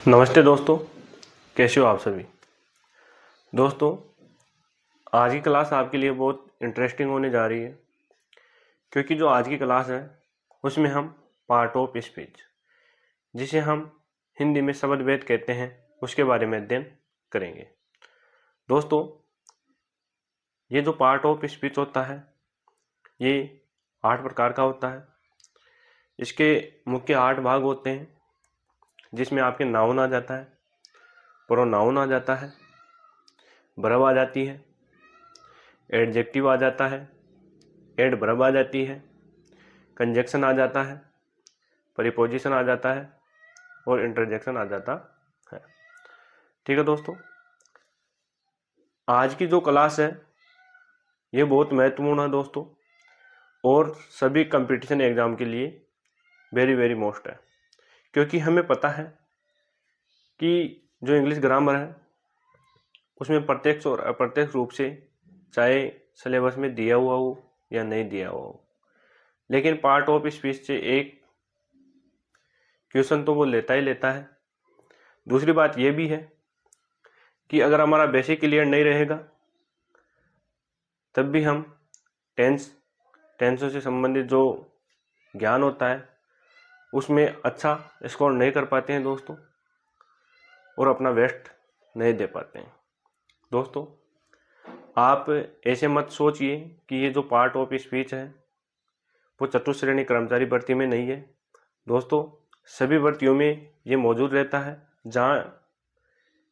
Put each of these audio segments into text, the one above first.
नमस्ते दोस्तों, कैसे हो आप सभी। दोस्तों, आज की क्लास आपके लिए बहुत इंटरेस्टिंग होने जा रही है, क्योंकि जो आज की क्लास है उसमें हम पार्ट ऑफ स्पीच, जिसे हम हिंदी में शब्द भेद कहते हैं, उसके बारे में अध्ययन करेंगे। दोस्तों, ये जो पार्ट ऑफ स्पीच होता है ये 8 प्रकार का होता है। इसके मुख्य 8 भाग होते हैं, जिसमें आपके नाउन आ जाता है, प्रोनाउन आ जाता है, वर्ब आ जाती है, एडजेक्टिव आ जाता है, एडवर्ब आ जाती है, कंजक्शन आ जाता है, प्रीपोजिशन आ जाता है और इंटरजेक्शन आ जाता है। ठीक है दोस्तों, आज की जो क्लास है ये बहुत महत्वपूर्ण है दोस्तों, और सभी कंपटीशन एग्जाम के लिए वेरी वेरी मोस्ट है, क्योंकि हमें पता है कि जो इंग्लिश ग्रामर है उसमें प्रत्यक्ष और अप्रत्यक्ष रूप से, चाहे सिलेबस में दिया हुआ हो या नहीं दिया हुआ हो, लेकिन पार्ट ऑफ स्पीच से एक क्वेश्चन तो वो लेता ही लेता है। दूसरी बात ये भी है कि अगर हमारा बेसिक क्लियर नहीं रहेगा तब भी हम टेंसों से संबंधित जो ज्ञान होता है उसमें अच्छा स्कोर नहीं कर पाते हैं दोस्तों, और अपना बेस्ट नहीं दे पाते हैं। दोस्तों, आप ऐसे मत सोचिए कि ये जो पार्ट ऑफ स्पीच है वो चतुश्रेणी कर्मचारी भर्ती में नहीं है। दोस्तों, सभी भर्तियों में ये मौजूद रहता है। जहाँ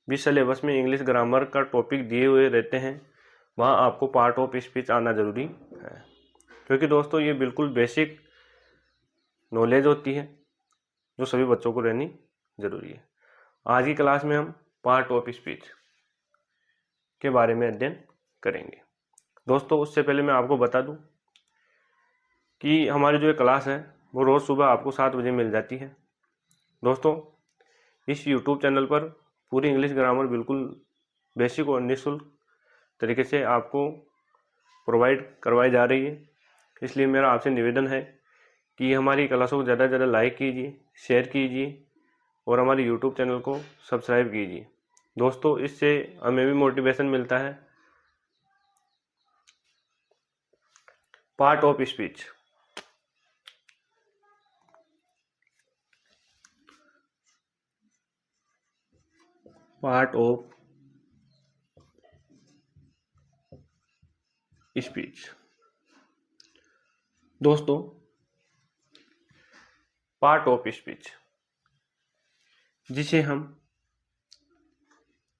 भी सिलेबस में इंग्लिश ग्रामर का टॉपिक दिए हुए रहते हैं वहाँ आपको पार्ट ऑफ स्पीच आना ज़रूरी है, क्योंकि दोस्तों ये बिल्कुल बेसिक नॉलेज होती है जो सभी बच्चों को रहनी ज़रूरी है। आज की क्लास में हम पार्ट ऑफ स्पीच के बारे में अध्ययन करेंगे। दोस्तों, उससे पहले मैं आपको बता दूं कि हमारी जो ये क्लास है वो रोज़ सुबह आपको 7 बजे मिल जाती है। दोस्तों, इस YouTube चैनल पर पूरी इंग्लिश ग्रामर बिल्कुल बेसिक और निःशुल्क तरीके से आपको प्रोवाइड करवाई जा रही है। इसलिए मेरा आपसे निवेदन है कि हमारी क्लासों को ज़्यादा से ज़्यादा लाइक कीजिए, शेयर कीजिए और हमारे YouTube चैनल को सब्सक्राइब कीजिए। दोस्तों, इससे हमें भी मोटिवेशन मिलता है। Part of speech. Part of speech. दोस्तों, पार्ट ऑफ स्पीच जिसे हम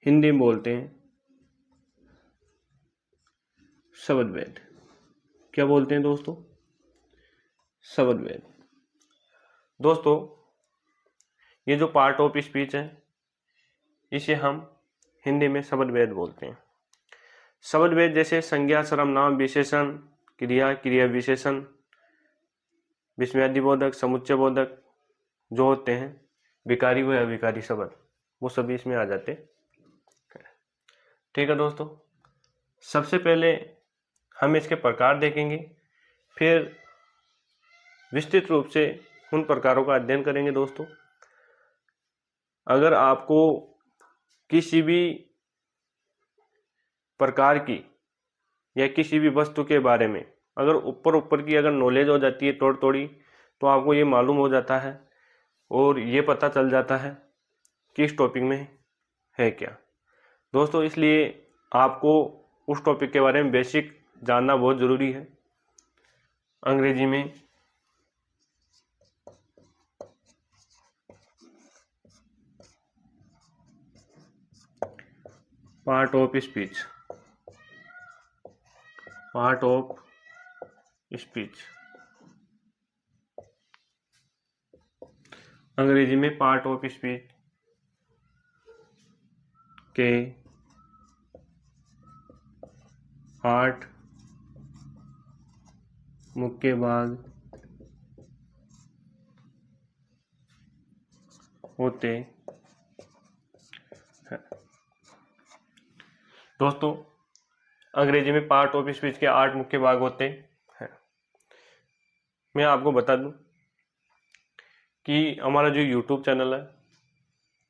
हिंदी में बोलते हैं शब्द भेद। क्या बोलते हैं दोस्तों? शब्द भेद। दोस्तों, ये जो पार्ट ऑफ स्पीच है इसे हम हिंदी में शब्द भेद बोलते हैं। शब्द भेद जैसे संज्ञा, सर्वनाम, विशेषण, क्रिया, क्रिया विशेषण, विस्मयादिबोधक, समुच्चयबोधक जो होते हैं, विकारी व अविकारी शब्द, वो सभी इसमें आ जाते हैं। ठीक है दोस्तों, सबसे पहले हम इसके प्रकार देखेंगे, फिर विस्तृत रूप से उन प्रकारों का अध्ययन करेंगे। दोस्तों, अगर आपको किसी भी प्रकार की या किसी भी वस्तु के बारे में अगर ऊपर की अगर नॉलेज हो जाती है थोड़ी, तो आपको ये मालूम हो जाता है और ये पता चल जाता है कि इस टॉपिक में है क्या। दोस्तों, इसलिए आपको उस टॉपिक के बारे में बेसिक जानना बहुत ज़रूरी है। अंग्रेजी में part of speech, part of speech, अंग्रेजी में पार्ट ऑफ स्पीच के 8 मुख्य भाग होते हैं। दोस्तों, अंग्रेजी में पार्ट ऑफ स्पीच के 8 मुख्य भाग होते हैं। मैं आपको बता दूं कि हमारा जो YouTube चैनल है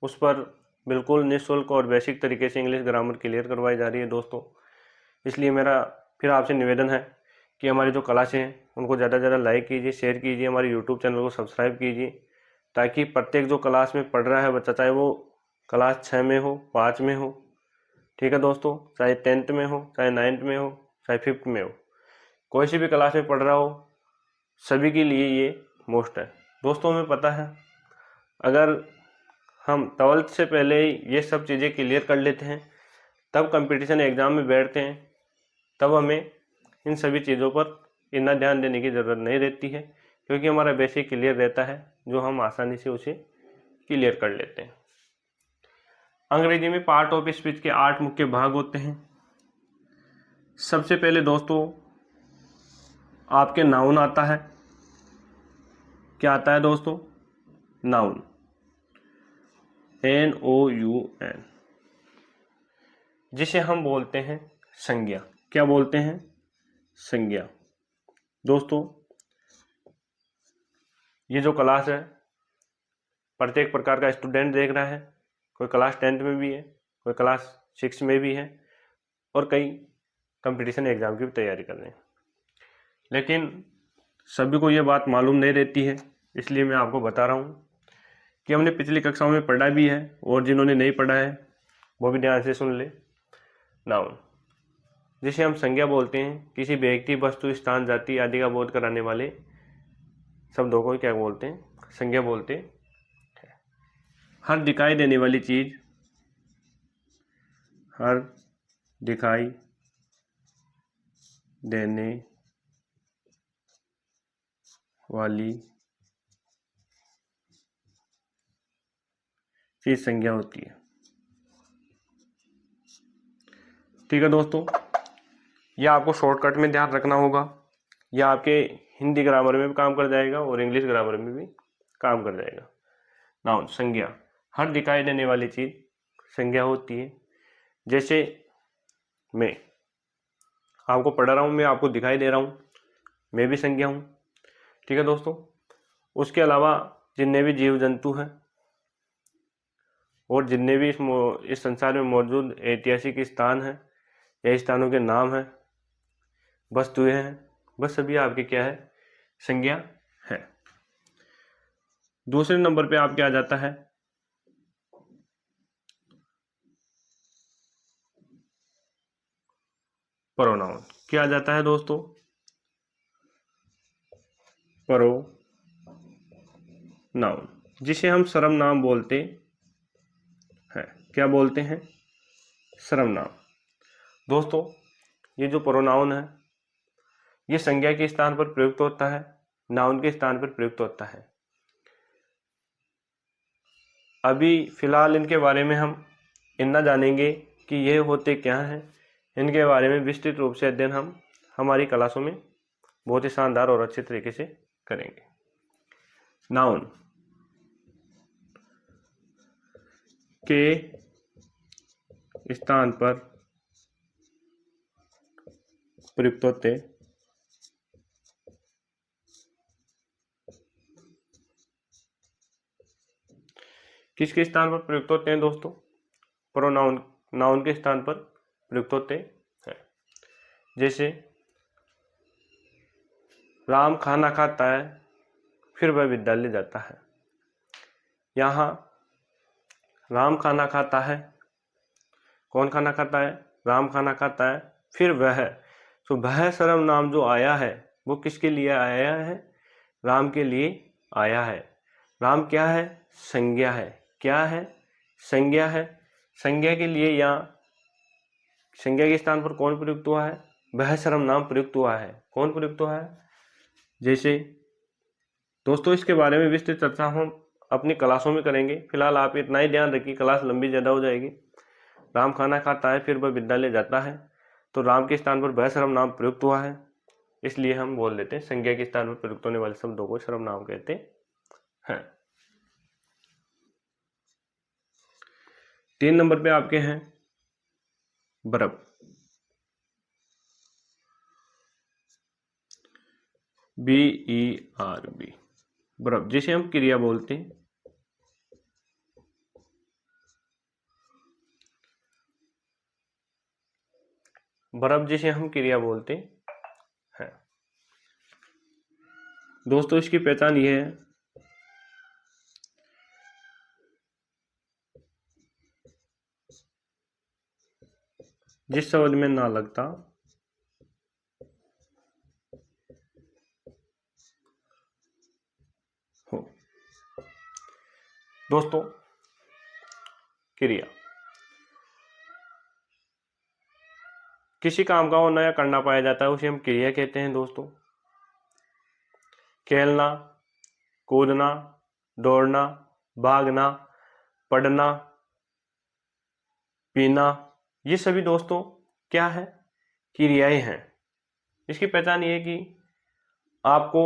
उस पर बिल्कुल निःशुल्क और बेसिक तरीके से इंग्लिश ग्रामर क्लियर करवाई जा रही है दोस्तों। इसलिए मेरा फिर आपसे निवेदन है कि हमारी जो क्लासें हैं उनको ज़्यादा से ज़्यादा लाइक कीजिए, शेयर कीजिए, हमारे यूट्यूब चैनल को सब्सक्राइब कीजिए, ताकि प्रत्येक जो क्लास में पढ़ रहा है बच्चा, चाहे वो क्लास 6 में हो, 5 में हो, ठीक है दोस्तों, चाहे 10th में हो, चाहे 9th में हो, चाहे 5th में हो, कोई सी भी क्लास में पढ़ रहा हो, सभी के लिए ये मोस्ट है दोस्तों। हमें पता है अगर हम 12th से पहले ये सब चीज़ें क्लियर कर लेते हैं, तब कंपटीशन एग्ज़ाम में बैठते हैं, तब हमें इन सभी चीज़ों पर इतना ध्यान देने की ज़रूरत नहीं रहती है, क्योंकि हमारा बेसिक क्लियर रहता है, जो हम आसानी से उसे क्लियर कर लेते हैं। अंग्रेजी में पार्ट ऑफ स्पीच के 8 मुख्य भाग होते हैं। सबसे पहले दोस्तों आपके नाउन आता है। क्या आता है दोस्तों? नाउन, NOUN, जिसे हम बोलते हैं संज्ञा। क्या बोलते हैं? संज्ञा। दोस्तों ये जो क्लास है प्रत्येक प्रकार का स्टूडेंट देख रहा है। कोई क्लास 10th में भी है, कोई क्लास 6 में भी है, और कई कंपटीशन एग्ज़ाम की भी तैयारी कर रहे हैं। लेकिन सभी को ये बात मालूम नहीं रहती है, इसलिए मैं आपको बता रहा हूँ कि हमने पिछली कक्षाओं में पढ़ा भी है, और जिन्होंने नहीं पढ़ा है वो भी ध्यान से सुन ले। नाउन, जिसे हम संज्ञा बोलते हैं, किसी व्यक्ति, वस्तु, स्थान, जाति आदि का बोध कराने वाले शब्दों को क्या बोलते हैं? संज्ञा बोलते हैं। हर दिखाई देने वाली चीज, हर दिखाई देने वाली चीज संज्ञा होती है। ठीक है दोस्तों, यह आपको शॉर्टकट में ध्यान रखना होगा। यह आपके हिंदी ग्रामर में भी काम कर जाएगा और इंग्लिश ग्रामर में भी काम कर जाएगा। नाउन, संज्ञा, हर दिखाई देने वाली चीज संज्ञा होती है। जैसे मैं आपको पढ़ा रहा हूँ, मैं आपको दिखाई दे रहा हूँ, मैं भी संज्ञा हूँ। ठीक है दोस्तों, उसके अलावा जितने भी जीव जंतु हैं और जितने भी इस संसार में मौजूद ऐतिहासिक स्थान हैं या स्थानों के नाम हैं, वस्तुएं हैं, बस सभी आपके क्या है? संज्ञा है। दूसरे नंबर पे आपके आ जाता है प्रोनाउन। क्या आ जाता है दोस्तों? प्रोनाउन, जिसे हम सर्वनाम बोलते हैं। क्या बोलते हैं? सर्वनाम। दोस्तों ये जो प्रोनाउन है ये संज्ञा के स्थान पर प्रयुक्त होता है, नाउन के स्थान पर प्रयुक्त होता है। अभी फिलहाल इनके बारे में हम इतना जानेंगे कि ये होते क्या हैं। इनके बारे में विस्तृत रूप से अध्ययन हम हमारी क्लासों में बहुत ही शानदार और अच्छे तरीके से करेंगे। नाउन के स्थान पर प्रयुक्त होते किसके स्थान पर प्रयुक्त होते हैं दोस्तों? प्रोनाउन, नाउन के स्थान पर प्रयुक्त होते हैं। जैसे राम खाना खाता है फिर वह विद्यालय जाता है। यहाँ राम खाना खाता है, कौन खाना खाता है? राम खाना खाता है, फिर वह, तो वह सर्वनाम जो आया है वो किसके लिए आया है? राम के लिए आया है। राम क्या है? संज्ञा है। क्या है? संज्ञा है। संज्ञा के लिए यहाँ संज्ञा के स्थान पर कौन प्रयुक्त हुआ है? वह सर्वनाम प्रयुक्त हुआ है। कौन प्रयुक्त हुआ है? जैसे दोस्तों इसके बारे में विस्तृत चर्चा हम अपनी क्लासों में करेंगे। फिलहाल आप इतना ही ध्यान रखिए, क्लास लंबी ज़्यादा हो जाएगी। राम खाना खाता है फिर वह विद्यालय जाता है, तो राम के स्थान पर वह सर्वनाम प्रयुक्त हुआ है, इसलिए हम बोल देते हैं संज्ञा के स्थान पर प्रयुक्त होने वाले शब्दों को सर्वनाम कहते हैं। 3 नंबर पे आपके हैं वर्ब। VERB, वर्ब, जिसे हम क्रिया बोलते हैं। वर्ब जिसे हम क्रिया बोलते हैं। दोस्तों इसकी पहचान ये है जिस शब्द में ना लगता हो। दोस्तों क्रिया किसी काम का होना या करना पाया जाता है, उसे हम क्रिया कहते हैं। दोस्तों खेलना, कूदना, दौड़ना, भागना, पढ़ना, पीना, ये सभी दोस्तों क्या है? क्रियाएं हैं। इसकी पहचान ये है कि आपको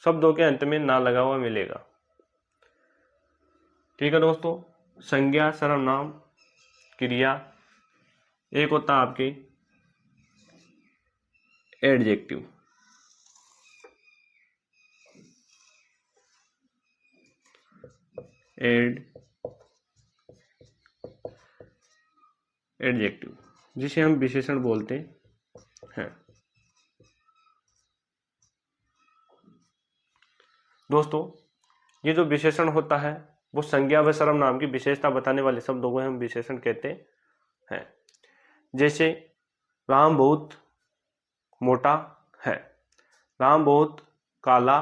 शब्दों के अंत में ना लगा हुआ मिलेगा। ठीक है दोस्तों, संज्ञा, सर्वनाम, क्रिया, एक होता है आपके एडजेक्टिव। एडजेक्टिव जिसे हम विशेषण बोलते हैं। दोस्तों ये जो विशेषण होता है वो संज्ञा व सर्वनाम की विशेषता बताने वाले शब्दों को हम विशेषण कहते हैं। जैसे राम बहुत मोटा है, राम बहुत काला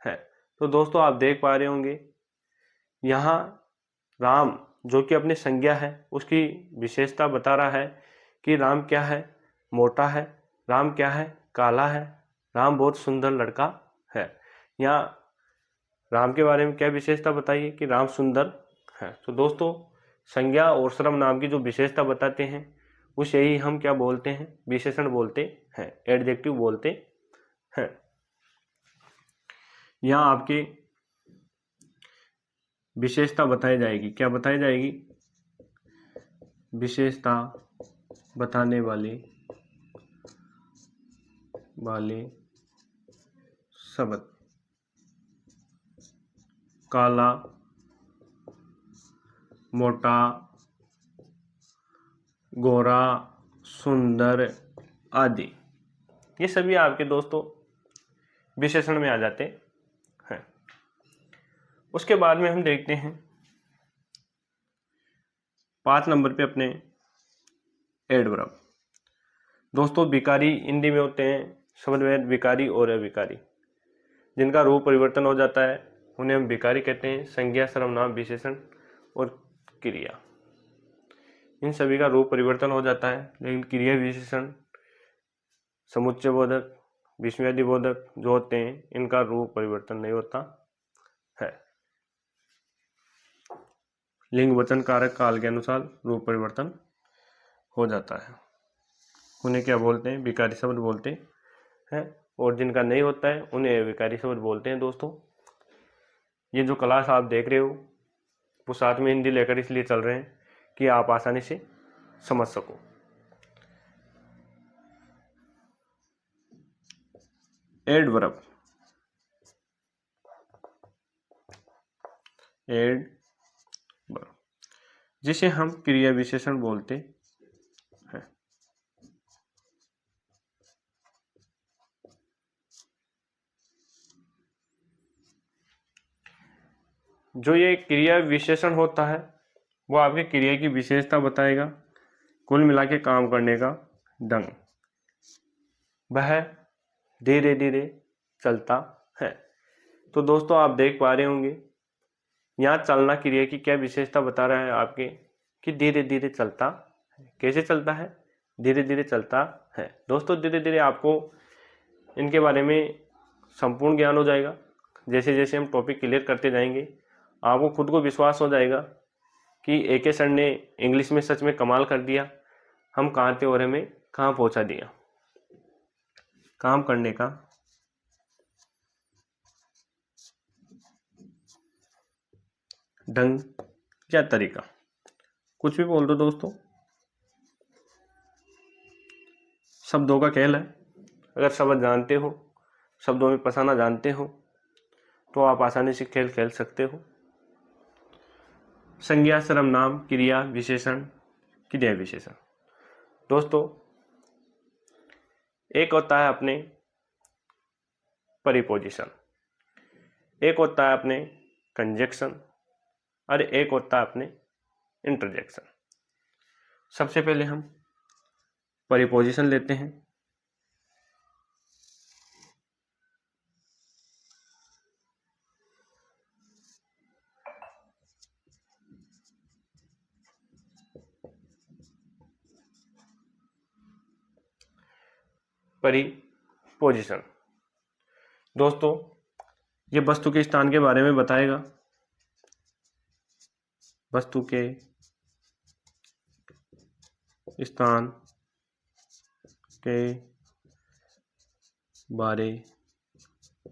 है। तो दोस्तों आप देख पा रहे होंगे यहाँ राम जो कि अपनी संज्ञा है उसकी विशेषता बता रहा है कि राम क्या है? मोटा है। राम क्या है? काला है। राम बहुत सुंदर लड़का है। यहाँ राम के बारे में क्या विशेषता बताइए कि राम सुंदर है। तो दोस्तों संज्ञा और सर्वनाम की जो विशेषता बताते हैं उसे ही हम क्या बोलते हैं? विशेषण बोलते हैं, एडजेक्टिव बोलते हैं। यहाँ आपकी विशेषता बताई जाएगी। क्या बताई जाएगी? विशेषता बताने वाले शब्द काला, मोटा, गोरा, सुंदर आदि, ये सभी आपके दोस्तों विशेषण में आ जाते हैं। उसके बाद में हम देखते हैं 5 नंबर पे अपने एडवर्ब। दोस्तों विकारी हिंदी में होते हैं शब्दभेद विकारी और अविकारी। जिनका रूप परिवर्तन हो जाता है उन्हें हम विकारी कहते हैं। संज्ञा, सर्वनाम, विशेषण और क्रिया, इन सभी का रूप परिवर्तन हो जाता है, लेकिन क्रिया, विशेषण, समुच्चय बोधक, विस्मयादि बोधक जो होते हैं इनका रूप परिवर्तन नहीं होता है। लिंग, वचन, कारक, काल के अनुसार रूप परिवर्तन हो जाता है। उन्हें क्या बोलते हैं? विकारी शब्द बोलते हैं। और जिनका नहीं होता है उन्हें अविकारी शब्द बोलते हैं। दोस्तों ये जो क्लास आप देख रहे हो वो साथ में हिंदी लेकर इसलिए चल रहे हैं कि आप आसानी से समझ सको। एडवर्ब, एडवर्ब जिसे हम क्रिया विशेषण बोलते हैं। जो ये क्रिया विशेषण होता है वो आपके क्रिया की विशेषता बताएगा, कुल मिला के काम करने का ढंग। वह धीरे धीरे चलता है। तो दोस्तों आप देख पा रहे होंगे यहाँ चलना क्रिया की क्या विशेषता बता रहा है आपके कि धीरे धीरे चलता है। कैसे चलता है? धीरे धीरे चलता है। दोस्तों धीरे धीरे आपको इनके बारे में संपूर्ण ज्ञान हो जाएगा। जैसे जैसे हम टॉपिक क्लियर करते जाएंगे आपको खुद को विश्वास हो जाएगा कि AK सर ने इंग्लिश में सच में कमाल कर दिया। हम कहाँ थे और हमें कहाँ पहुँचा दिया। काम करने का ढंग या तरीका, कुछ भी बोल दो दोस्तों, शब्दों का खेल है। अगर शब्द जानते हो, शब्दों में फंसाना जानते हो तो आप आसानी से खेल खेल सकते हो। संज्ञा, सर्वनाम, क्रिया विशेषण, क्रिया विशेषण। दोस्तों एक होता है अपने परिपोजिशन, एक होता है अपने कंजक्शन और एक होता है अपने इंटरजेक्शन। सबसे पहले हम परिपोजिशन लेते हैं। परिपोजिशन दोस्तों ये वस्तु के स्थान के बारे में बताएगा, वस्तु के स्थान के बारे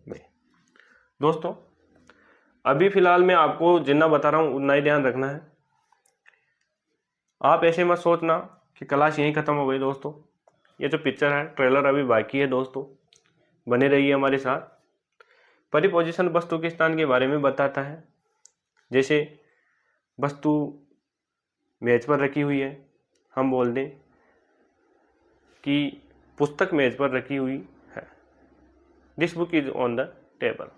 में। दोस्तों अभी फिलहाल मैं आपको जितना बता रहा हूँ उतना ही ध्यान रखना है। आप ऐसे मत सोचना कि क्लास यहीं ख़त्म हो गई। दोस्तों ये जो पिक्चर है, ट्रेलर अभी बाकी है। दोस्तों बने रहिए हमारे साथ। परिपोजिशन वस्तु के स्थान के बारे में बताता है। जैसे वस्तु मेज पर रखी हुई है, हम बोल दें कि पुस्तक मेज पर रखी हुई है। This book is on the table.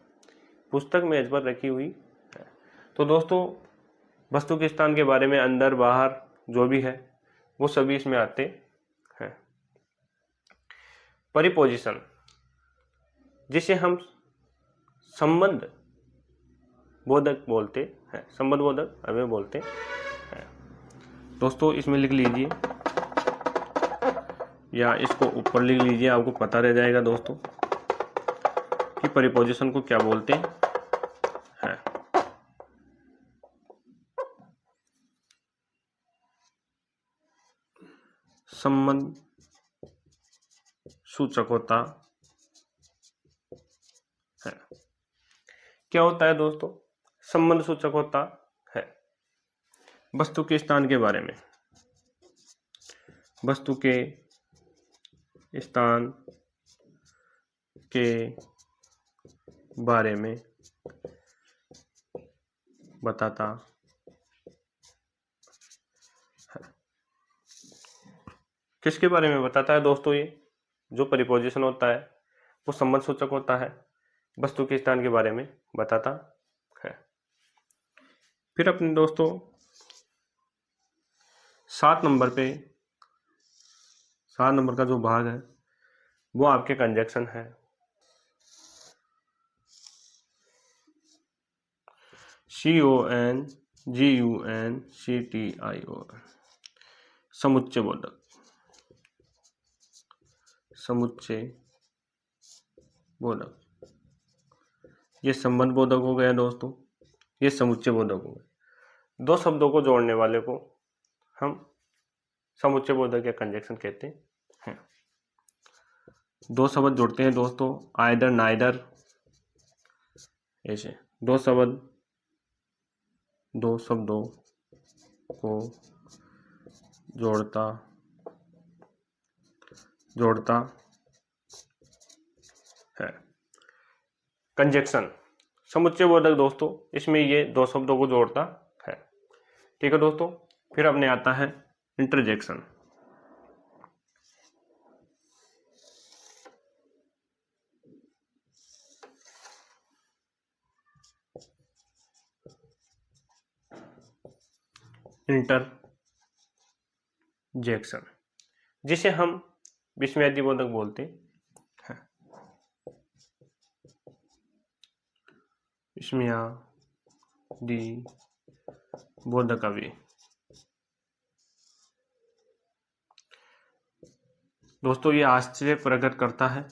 पुस्तक मेज पर रखी हुई है। तो दोस्तों वस्तु के स्थान के बारे में अंदर बाहर जो भी है वो सभी इसमें आते हैं। परिपोजिशन जिसे हम संबंध बोधक बोलते हैं, संबंध बोधक हमें बोलते हैं। दोस्तों इसमें लिख लीजिए या इसको ऊपर लिख लीजिए, आपको पता रह जाएगा दोस्तों कि परिपोजिशन को क्या बोलते हैं। संबंध सूचक होता है। क्या होता है दोस्तों? संबंध सूचक होता है वस्तु के स्थान के बारे में, वस्तु के स्थान के बारे में बताता है। किसके बारे में बताता है दोस्तों? ये जो परिपोजिशन होता है वो संबंध सूचक होता है, वस्तु के स्थान के बारे में बताता है। फिर अपने दोस्तों 7 नंबर का जो भाग है वो आपके कंजक्शन है। CONJUNCTION समुच्चय बोधक। समुच्चय बोधक ये संबंध बोधक हो गया दोस्तों, ये समुच्चय बोधक हो गया। दो शब्दों को जोड़ने वाले को हम समुच्चय बोधक या कंजक्शन कहते हैं। दो शब्द जुड़ते हैं दोस्तों, आइदर नाइदर, ऐसे दो शब्दों को जोड़ता है। कंजक्शन समुच्चय बोधक दोस्तों, इसमें ये दो शब्दों को जोड़ता है। ठीक है दोस्तों। फिर अपने आता है इंटरजेक्शन। इंटरजेक्शन जिसे हम विस्मयादि बोधक बोलते हैं। विस्मयादि बोधक अवयव दोस्तों ये आश्चर्य प्रकट करता है।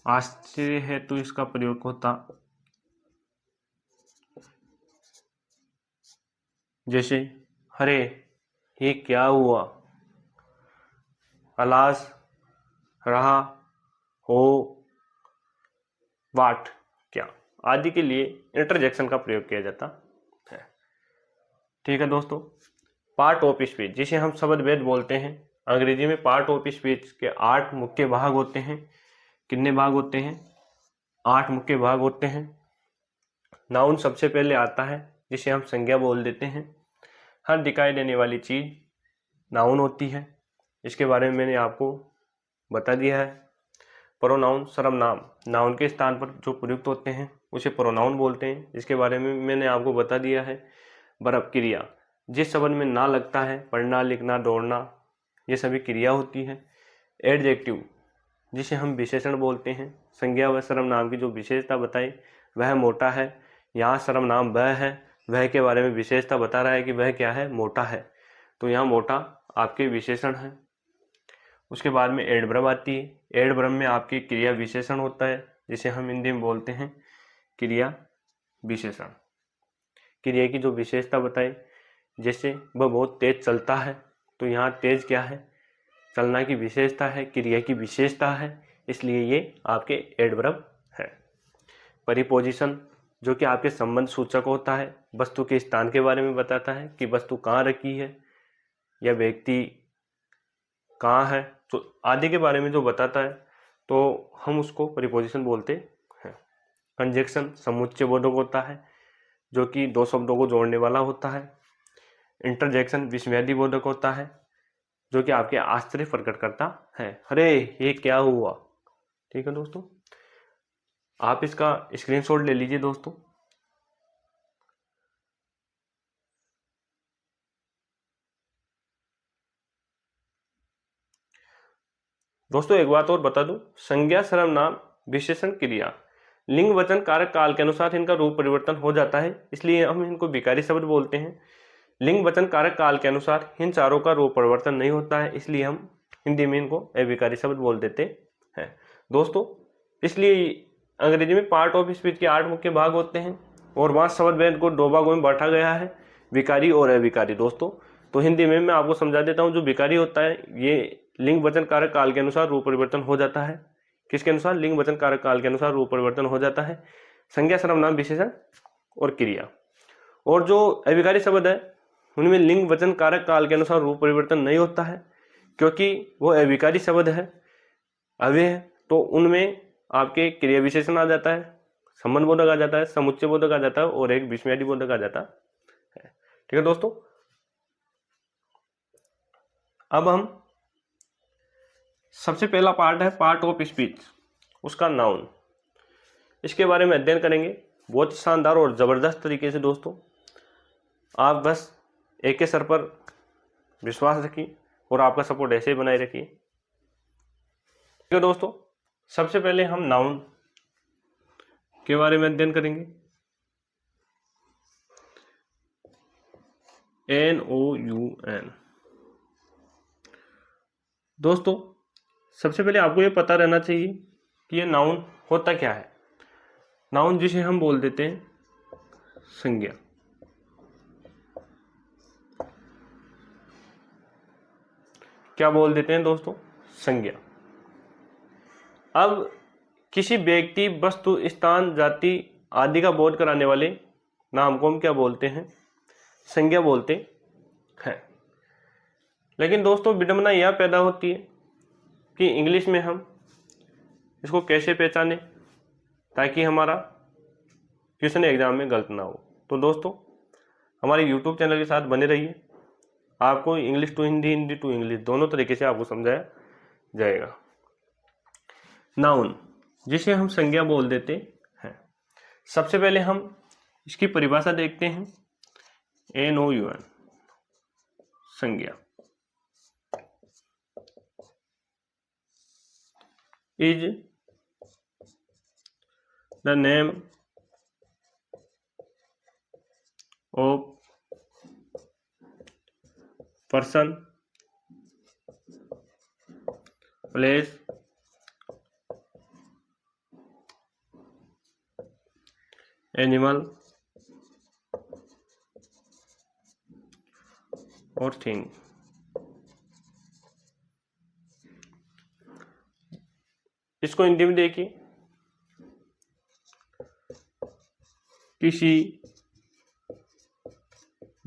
आश्चर्य है तो इसका प्रयोग होता, जैसे अरे ये क्या हुआ, अलास रहा हो, वाट क्या आदि के लिए इंटरजेक्शन का प्रयोग किया जाता है। ठीक है दोस्तों। पार्ट ऑफ स्पीच जिसे हम शब्द भेद बोलते हैं। अंग्रेजी में पार्ट ऑफ स्पीच के 8 मुख्य भाग होते हैं। कितने भाग होते हैं? 8 मुख्य भाग होते हैं। नाउन सबसे पहले आता है जिसे हम संज्ञा बोल देते हैं। हर दिखाई देने वाली चीज नाउन होती है। इसके बारे में मैंने आपको बता दिया है। प्रोनाउन सर्वनाम, नाउन के स्थान पर जो प्रयुक्त होते हैं उसे प्रोनाउन बोलते हैं, इसके बारे में मैंने आपको बता दिया है। वर्ब क्रिया, जिस शब्द में ना लगता है, पढ़ना, लिखना, दौड़ना, ये सभी क्रिया होती है। एडजेक्टिव, जिसे हम विशेषण बोलते हैं, संज्ञा व सर्वनाम की जो विशेषता बताई वह मोटा है। यहाँ सर्वनाम वह है, वह के बारे में विशेषता बता रहा है कि वह क्या है, मोटा है, तो यहाँ मोटा आपके विशेषण है। उसके बाद में एडवर्ब आती है। एडवर्ब में आपकी क्रिया विशेषण होता है, जिसे हम हिंदी में बोलते हैं क्रिया विशेषण। क्रिया की जो विशेषता बताई, जैसे वह बहुत तेज चलता है, तो यहाँ तेज क्या है, चलना की विशेषता है, क्रिया की विशेषता है, इसलिए ये आपके एडवर्ब है। परिपोजिशन, जो कि आपके संबंध सूचक होता है, वस्तु के स्थान के बारे में बताता है कि वस्तु कहाँ रखी है या व्यक्ति कहाँ है, तो आदि के बारे में जो बताता है, तो हम उसको परिपोजिशन बोलते हैं। कंजक्शन समुच्चय बोधक होता है, जो कि दो शब्दों को जोड़ने वाला होता है। इंटरजेक्शन विस्मयादि बोधक होता है, जो कि आपके आश्चर्य प्रकट करता है, अरे ये क्या हुआ। ठीक है दोस्तों, आप इसका स्क्रीनशॉट ले लीजिए दोस्तों। दोस्तों एक बात और बता दूं, संज्ञा सर्वनाम विशेषण क्रिया लिंग वचन कारक काल के अनुसार इनका रूप परिवर्तन हो जाता है, इसलिए हम इनको विकारी शब्द बोलते हैं। लिंग वचन कारक काल के अनुसार इन चारों का रूप परिवर्तन नहीं होता है, इसलिए हम हिंदी में इनको अविकारी शब्द बोल देते हैं दोस्तों। इसलिए अंग्रेजी में पार्ट ऑफ स्पीच के 8 मुख्य भाग होते हैं और वहाँ शब्द भेद को 2 भागों में बांटा गया है, विकारी और अविकारी दोस्तों। तो हिंदी में मैं आपको समझा देता हूँ। जो विकारी होता है, ये लिंग वचन कारक काल के अनुसार रूप परिवर्तन हो जाता है। किसके अनुसार, लिंग वचन कारक काल के अनुसार रूप परिवर्तन हो जाता है, संज्ञा सर्वनाम विशेषण और क्रिया। और जो अविकारी शब्द है उनमें लिंग वचन कारक काल के अनुसार रूप परिवर्तन नहीं होता है, क्योंकि वो अविकारी शब्द है, अव्यय है, तो उनमें आपके क्रिया विशेषण आ जाता है, संबंध बोधक आ जाता है, समुच्चय बोधक आ जाता है और एक विस्मयादि बोधक आ जाता है। ठीक है दोस्तों, अब हम सबसे पहला पार्ट है पार्ट ऑफ स्पीच, उसका नाउन, इसके बारे में अध्ययन करेंगे बहुत शानदार और जबरदस्त तरीके से दोस्तों। आप बस एक के सर पर विश्वास रखिए और आपका सपोर्ट ऐसे ही बनाए रखिए। ठीक है दोस्तों, सबसे पहले हम नाउन के बारे में अध्ययन करेंगे। NOUN। दोस्तों सबसे पहले आपको ये पता रहना चाहिए कि ये नाउन होता क्या है। नाउन जिसे हम बोल देते हैं संज्ञा। क्या बोल देते हैं दोस्तों, संज्ञा। अब किसी व्यक्ति, वस्तु, स्थान, जाति आदि का बोध कराने वाले नाम को हम क्या बोलते हैं, संज्ञा बोलते हैं। लेकिन दोस्तों विडंबना यह पैदा होती है कि इंग्लिश में हम इसको कैसे पहचाने ताकि हमारा क्वेश्चन एग्जाम में गलत ना हो। तो दोस्तों हमारे यूट्यूब चैनल के साथ बने रहिए, आपको English to Hindi, Hindi to English दोनों तरीके से आपको समझाया जाएगा। नाउन जिसे हम संज्ञा बोल देते हैं, सबसे पहले हम इसकी परिभाषा देखते हैं। NOUN संज्ञा is the name of person, place, animal और थिंग। इसको हिंदी में देखिए, किसी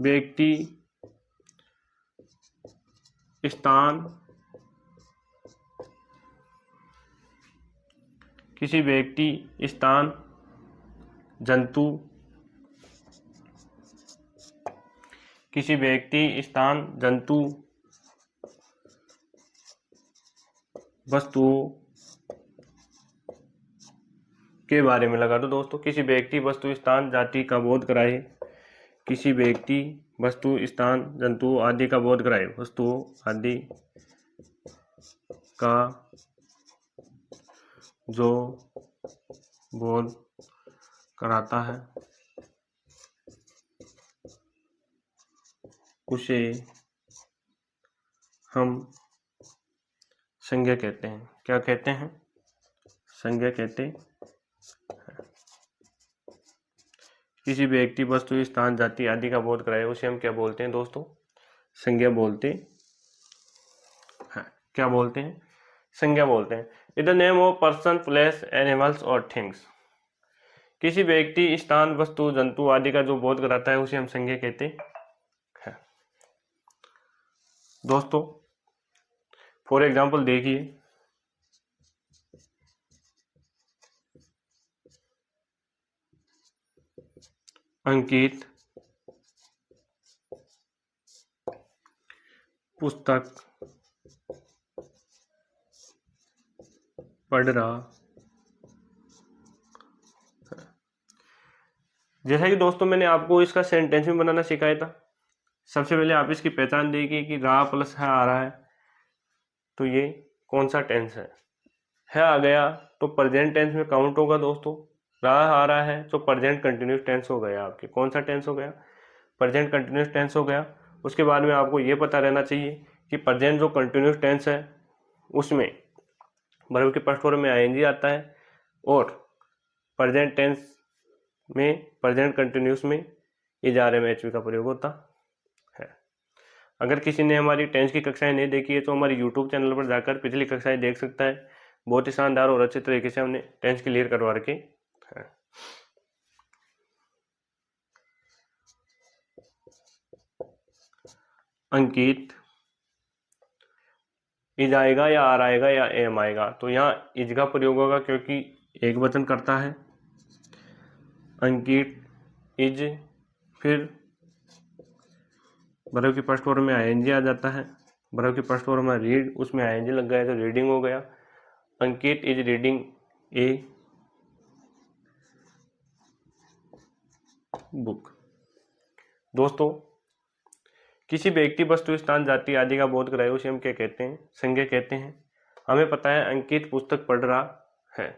व्यक्ति, स्थान, किसी व्यक्ति, स्थान, जंतु, किसी व्यक्ति, स्थान, जंतु, वस्तुओं के बारे में लगा दो दोस्तों। किसी व्यक्ति, वस्तु, स्थान, जाति का बोध कराए। किसी व्यक्ति, वस्तु, स्थान, जंतु आदि का बोध कराए। वस्तुओं आदि का जो बोध कराता है उसे हम संज्ञा कहते हैं। क्या कहते हैं? संज्ञा कहते हैं। किसी व्यक्ति, वस्तु, स्थान, जाति आदि का बोध कराए उसे हम क्या बोलते हैं दोस्तों? संज्ञा बोलते हैं। क्या बोलते हैं? संज्ञा बोलते हैं। In the name of person, place, animals और थिंग्स। किसी व्यक्ति, स्थान, वस्तु, जंतु आदि का जो बोध कराता है उसे हम संज्ञा कहते हैं। दोस्तों फॉर एग्जाम्पल देखिए, अंकित पुस्तक पढ़ रहा है। जैसा कि दोस्तों मैंने आपको इसका सेंटेंस में बनाना सिखाया था। सबसे पहले आप इसकी पहचान देखिए कि रहा प्लस है आ रहा है, तो ये कौन सा टेंस है आ गया तो प्रेजेंट टेंस में काउंट होगा दोस्तों। रहा आ रहा है तो प्रेजेंट कंटिन्यूस टेंस हो गया आपके। कौन सा टेंस हो गया? प्रेजेंट कंटिन्यूस टेंस हो गया। उसके बाद में आपको ये पता रहना चाहिए कि प्रेजेंट जो कंटिन्यूस टेंस है उसमें वर्ब के फर्स्ट फॉर्म में आईएनजी आता है और प्रेजेंट टेंस में, प्रेजेंट कंटिन्यूस में एचवी का प्रयोग होता है। अगर किसी ने हमारी टेंस की कक्षाएं नहीं देखी है तो हमारे यूट्यूब चैनल पर जाकर पिछली कक्षाएं देख सकता है। बहुत ही शानदार और अच्छे तरीके से हमने टेंस क्लियर करवा रखे हैं। अंकित इज आएगा या आर आएगा या एम आएगा, तो यहाँ इज का प्रयोग होगा क्योंकि एक वचन करता है। अंकित इज, फिर वर्ब की फर्स्ट फॉर्म में आईएनजी आ जाता है। वर्ब की फर्स्ट फॉर्म में रीड, उसमें आईएनजी लग गया तो रीडिंग हो गया। अंकित इज रीडिंग ए बुक। दोस्तों किसी व्यक्ति, वस्तु, स्थान, जाति आदि का बोध कराए उसे हम क्या कहते हैं? संज्ञा कहते हैं। हमें पता है अंकित पुस्तक पढ़ रहा है,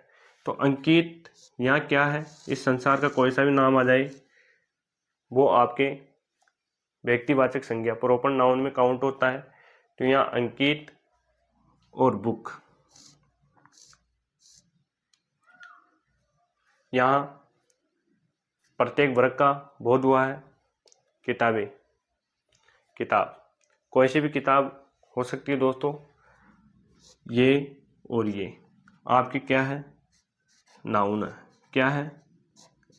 तो अंकित यहाँ क्या है? इस संसार का कोई सा भी नाम आ जाए वो आपके व्यक्तिवाचक संज्ञा प्रोपर नाउन में काउंट होता है। तो यहाँ अंकित और बुक, यहाँ प्रत्येक वर्ग का बोध हुआ है। किताबें, किताब, कोई सी भी किताब हो सकती है दोस्तों। ये और ये आपकी क्या है? नाउन है। क्या है?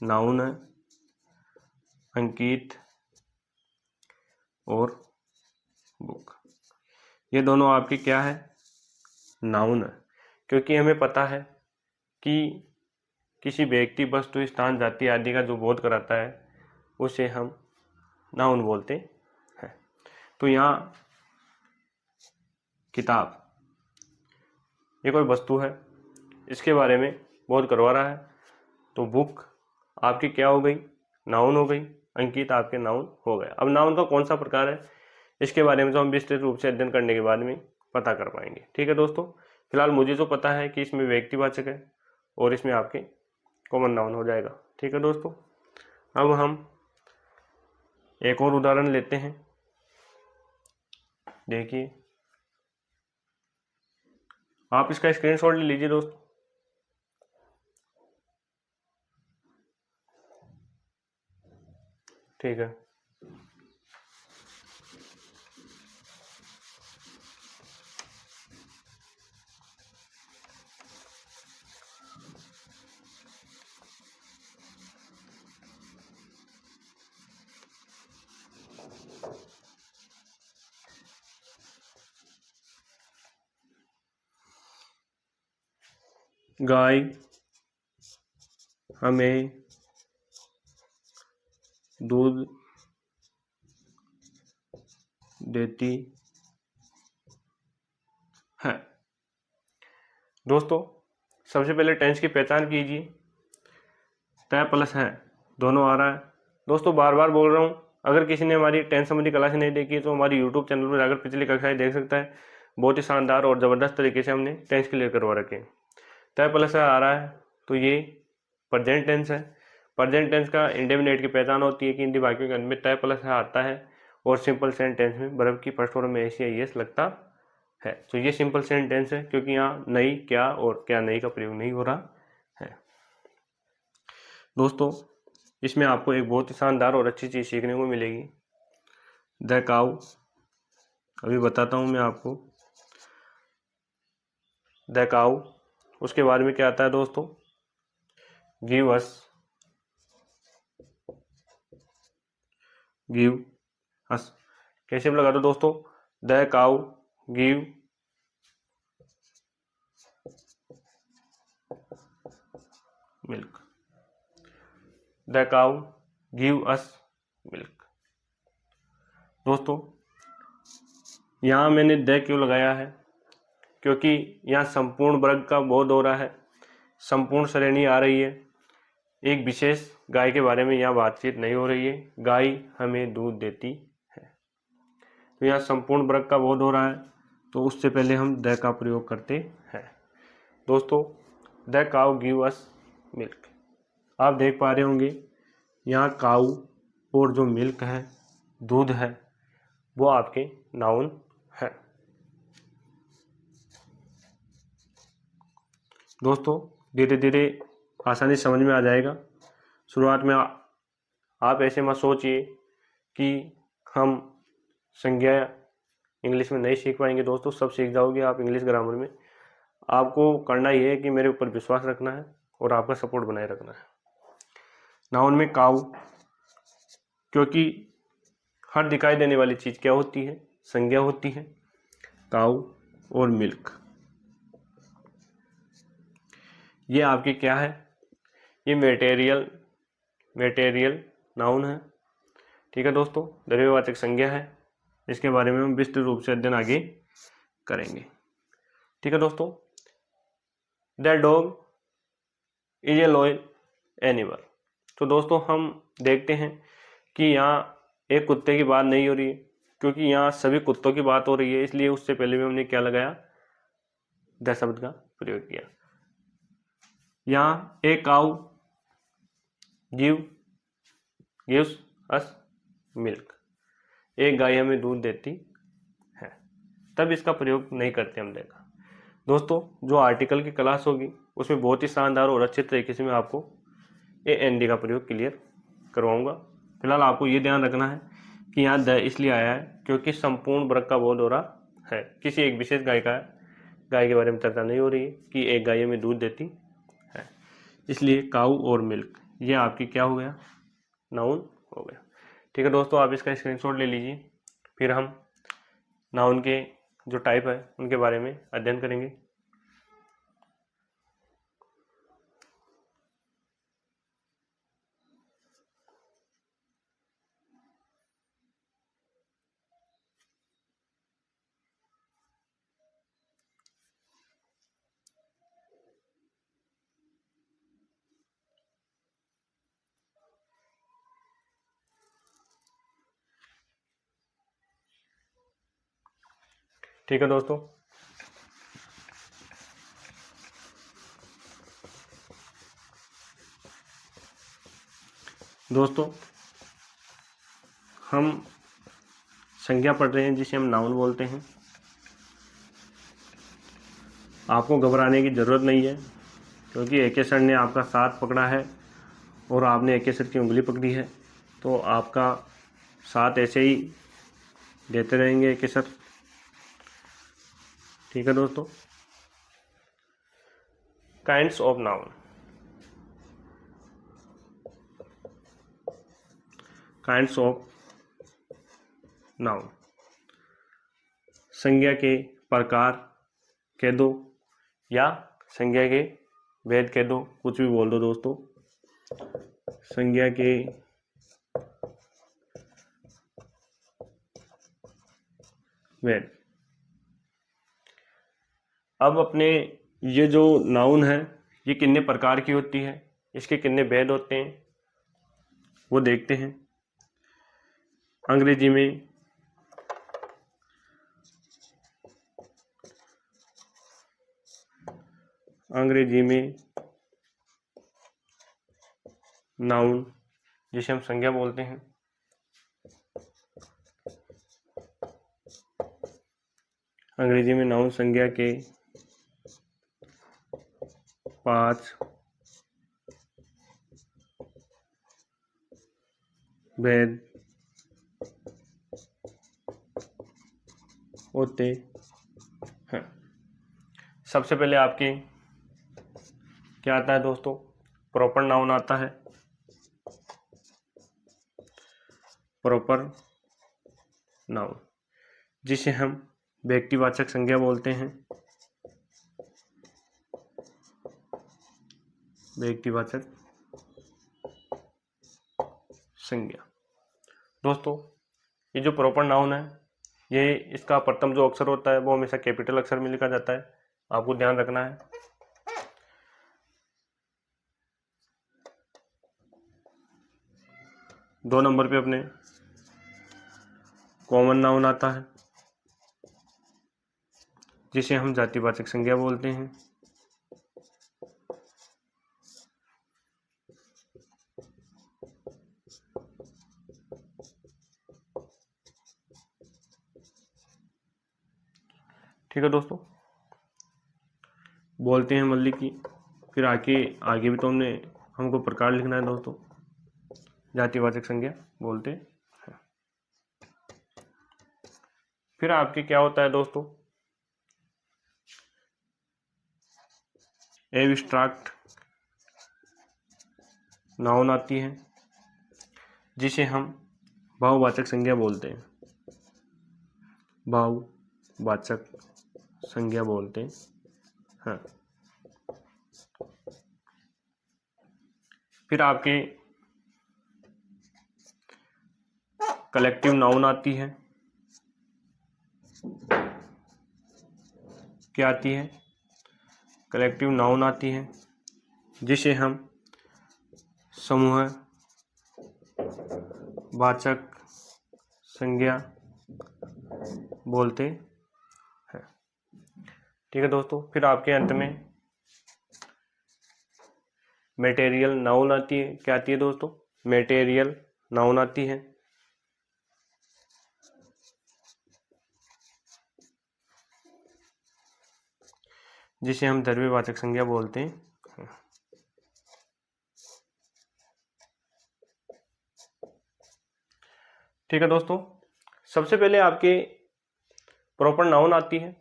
नाउन है। अंकित और बुक, ये दोनों आपकी क्या है? नाउन है। क्योंकि हमें पता है कि किसी व्यक्ति, वस्तु, स्थान, जाति आदि का जो बोध कराता है उसे हम नाउन बोलते हैं। तो यहाँ किताब ये कोई वस्तु है, इसके बारे में बोध करवा रहा है, तो बुक आपकी क्या हो गई? नाउन हो गई। अंकित आपके नाउन हो गया। अब नाउन का कौन सा प्रकार है इसके बारे में तो हम विस्तृत रूप से अध्ययन करने के बाद में पता कर पाएंगे। ठीक है दोस्तों, फिलहाल मुझे तो पता है कि इसमें व्यक्तिवाचक है और इसमें आपके कॉमन नाउन हो जाएगा। ठीक है दोस्तों, अब हम एक और उदाहरण लेते हैं। देखिए, आप इसका स्क्रीनशॉट ले लीजिए दोस्तों। ठीक है, गाय हमें दूध देती है। दोस्तों सबसे पहले टेंस की पहचान कीजिए। तय प्लस है दोनों आ रहा है। दोस्तों बार बार बोल रहा हूँ, अगर किसी ने हमारी टेंस संबंधी क्लास नहीं देखी तो हमारी यूट्यूब चैनल पर जाकर पिछली कक्षाएं देख सकता है। बहुत ही शानदार और ज़बरदस्त तरीके से हमने टेंस क्लियर करवा रखे हैं। तय प्लस है आ रहा है तो ये प्रेजेंट टेंस है। प्रेजेंट टेंस का इंडेफिनिट की पहचान होती है कि हिंदी वाक्यों के अंत में तय प्लस है आता है और सिंपल सेंटेंस में वर्ब की फर्स्ट फॉर्म में ऐसी है यस लगता है। तो ये सिंपल सेंटेंस है क्योंकि यहाँ नहीं, क्या और क्या नहीं का प्रयोग नहीं हो रहा है। दोस्तों इसमें आपको एक बहुत ही शानदार और अच्छी चीज़ सीखने को मिलेगी। द काउ, अभी बताता हूँ मैं आपको। द काउ, उसके बाद में क्या आता है दोस्तों, गिव अस, गिव अस। कैसे लगा दो दोस्तों, the cow give milk, the cow give us milk. दोस्तों यहाँ मैंने द क्यों लगाया है, क्योंकि यहाँ संपूर्ण वर्ग का बोध हो रहा है, संपूर्ण श्रेणी आ रही है। एक विशेष गाय के बारे में यहाँ बातचीत नहीं हो रही है, गाय हमें दूध देती है। तो यहाँ संपूर्ण वर्ग का बोध हो रहा है, तो उससे पहले हम द का प्रयोग करते हैं। दोस्तों the cow give us milk, आप देख पा रहे होंगे यहाँ काऊ और जो मिल्क है, दूध है, वो आपके नाउन है। दोस्तों धीरे धीरे आसानी समझ में आ जाएगा। शुरुआत में आप ऐसे मत सोचिए कि हम संज्ञा इंग्लिश में नहीं सीख पाएंगे। दोस्तों सब सीख जाओगे आप इंग्लिश ग्रामर में। आपको करना ही है कि मेरे ऊपर विश्वास रखना है और आपका सपोर्ट बनाए रखना है। नाउन में काऊ, क्योंकि हर दिखाई देने वाली चीज़ क्या होती है, संज्ञा होती है। काऊ और मिल्क ये आपके क्या है, ये मेटेरियल नाउन है। ठीक है दोस्तों, द्रव्यवाचक संज्ञा है। इसके बारे में हम विस्तृत रूप से अध्ययन आगे करेंगे। ठीक है दोस्तों, the dog is a loyal animal. तो दोस्तों हम देखते हैं कि यहाँ एक कुत्ते की बात नहीं हो रही है, क्योंकि यहाँ सभी कुत्तों की बात हो रही है, इसलिए उससे पहले भी हमने क्या लगाया, द शब्द का प्रयोग किया। यहाँ एक काऊ गिव्स अस मिल्क, एक गाय हमें दूध देती है, तब इसका प्रयोग नहीं करते हम देखा। दोस्तों जो आर्टिकल की क्लास होगी उसमें बहुत ही शानदार और अच्छे तरीके से मैं आपको AND का प्रयोग क्लियर करवाऊंगा। फिलहाल आपको ये ध्यान रखना है कि यहाँ द इसलिए आया है क्योंकि संपूर्ण वर्ग का बोध हो रहा है, किसी एक विशेष गाय के बारे में चर्चा नहीं हो रही है कि एक गाय में दूध देती है, इसलिए काऊ और मिल्क ये आपकी क्या हो गया, नाउन हो गया। ठीक है दोस्तों, आप इसका स्क्रीनशॉट ले लीजिए, फिर हम नाउन के जो टाइप है उनके बारे में अध्ययन करेंगे। ठीक है दोस्तों, हम संज्ञा पढ़ रहे हैं जिसे हम नाउन बोलते हैं। आपको घबराने की ज़रूरत नहीं है, क्योंकि एक सर ने आपका साथ पकड़ा है और आपने एक सर की उंगली पकड़ी है, तो आपका साथ ऐसे ही देते रहेंगे एक सर। ठीक है दोस्तों, kinds of noun. Kinds of noun, संज्ञा के प्रकार कह दो या संज्ञा के भेद कह दो, कुछ भी बोल दो दोस्तों। संज्ञा के भेद। अब अपने ये जो नाउन है ये कितने प्रकार की होती है, इसके कितने भेद होते हैं वो देखते हैं। अंग्रेजी में नाउन जिसे हम संज्ञा बोलते हैं, अंग्रेजी में नाउन संज्ञा के 5 भेद होते हैं। सबसे पहले आपके क्या आता है दोस्तों, प्रॉपर नाउन आता है। प्रॉपर नाउन जिसे हम व्यक्तिवाचक संज्ञा बोलते हैं, व्यक्तिवाचक संज्ञा। दोस्तों ये जो प्रॉपर नाउन है ये इसका प्रथम जो अक्षर होता है वो हमेशा कैपिटल अक्षर में लिखा जाता है, आपको ध्यान रखना है। दो नंबर पे अपने कॉमन नाउन आता है जिसे हम जातिवाचक संज्ञा बोलते हैं। ठीक है दोस्तों, बोलते हैं मल्लिक की। फिर आगे भी तो हमको प्रकार लिखना है दोस्तों, जातिवाचक संज्ञा बोलते हैं। फिर आपके क्या होता है दोस्तों, एब्स्ट्रैक्ट नाउन आती है जिसे हम भाववाचक संज्ञा बोलते हैं, भाववाचक संज्ञा बोलते हैं। फिर आपके कलेक्टिव नाउन आती है, क्या आती है, कलेक्टिव नाउन आती है जिसे हम समूह वाचक संज्ञा बोलते हैं। ठीक है दोस्तों, फिर आपके अंत में मटेरियल नाउन आती है, क्या आती है दोस्तों, मटेरियल नाउन आती है जिसे हम द्रव्यवाचक संज्ञा बोलते हैं। ठीक है दोस्तों, सबसे पहले आपके प्रॉपर नाउन आती है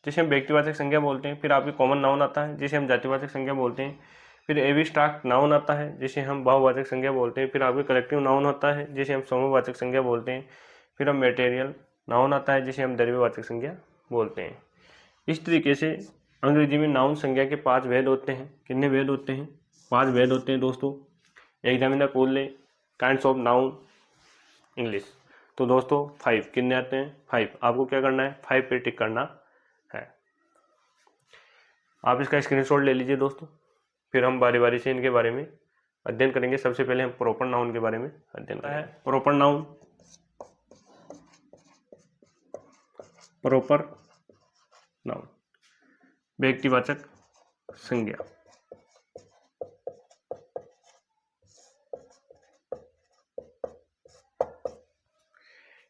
जिसे हम व्यक्तिवाचक संज्ञा बोलते हैं। फिर आपके कॉमन नाउन आता है जिसे हम जातिवाचक संज्ञा बोलते हैं। फिर एब्स्ट्रैक्ट नाउन आता है जिसे हम भाववाचक संज्ञा बोलते हैं। फिर आपके कलेक्टिव नाउन होता है जिसे हम समूहवाचक संज्ञा बोलते हैं। फिर हम मटेरियल नाउन आता है जिसे हम द्रव्यवाचक संज्ञा बोलते हैं। इस तरीके से अंग्रेजी में नाउन संज्ञा के 5 भेद होते हैं। कितने भेद होते हैं, 5 भेद होते हैं दोस्तों। एग्जामिनर पूछ ले काइंड्स ऑफ नाउन इंग्लिश, तो दोस्तों 5 कितने आते हैं, 5। आपको क्या करना है, 5 पे टिक करना है। आप इसका स्क्रीनशॉट ले लीजिए दोस्तों, फिर हम बारी बारी से इनके बारे में अध्ययन करेंगे। सबसे पहले हम प्रॉपर नाउन के बारे में अध्ययन करेंगे। प्रॉपर नाउन, प्रॉपर नाउन व्यक्तिवाचक संज्ञा।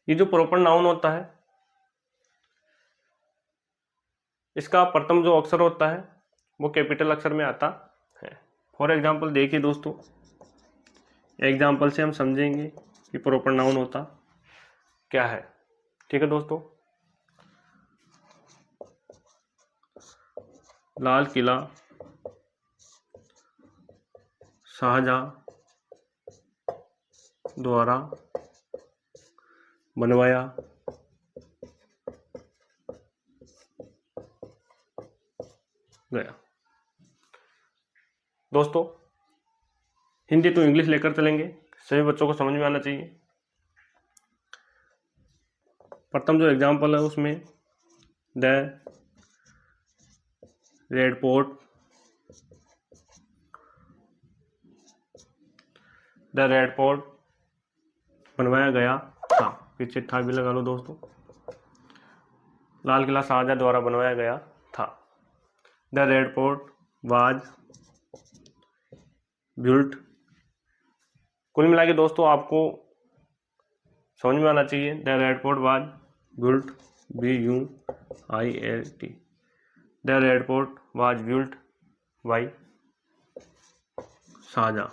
ये जो प्रॉपर नाउन होता है इसका प्रथम जो अक्षर होता है वो कैपिटल अक्षर में आता है। फॉर एग्जाम्पल देखिए दोस्तों, एग्जाम्पल से हम समझेंगे कि प्रॉपर नाउन होता क्या है। ठीक है दोस्तों, लाल किला शाहजहां द्वारा बनवाया गया। दोस्तों हिंदी तो इंग्लिश लेकर चलेंगे, सभी बच्चों को समझ में आना चाहिए। प्रथम जो एग्जाम्पल है उसमें the Red fort, the Red fort बनवाया गया था। पीछे था भी लगा लो दोस्तों। लाल किला शाहजहां द्वारा बनवाया गया था। The Red Fort was built. कुल मिला के दोस्तों आपको समझ में आना चाहिए। The Red Fort was built, BUILT। The Red Fort was built by Shahjahan.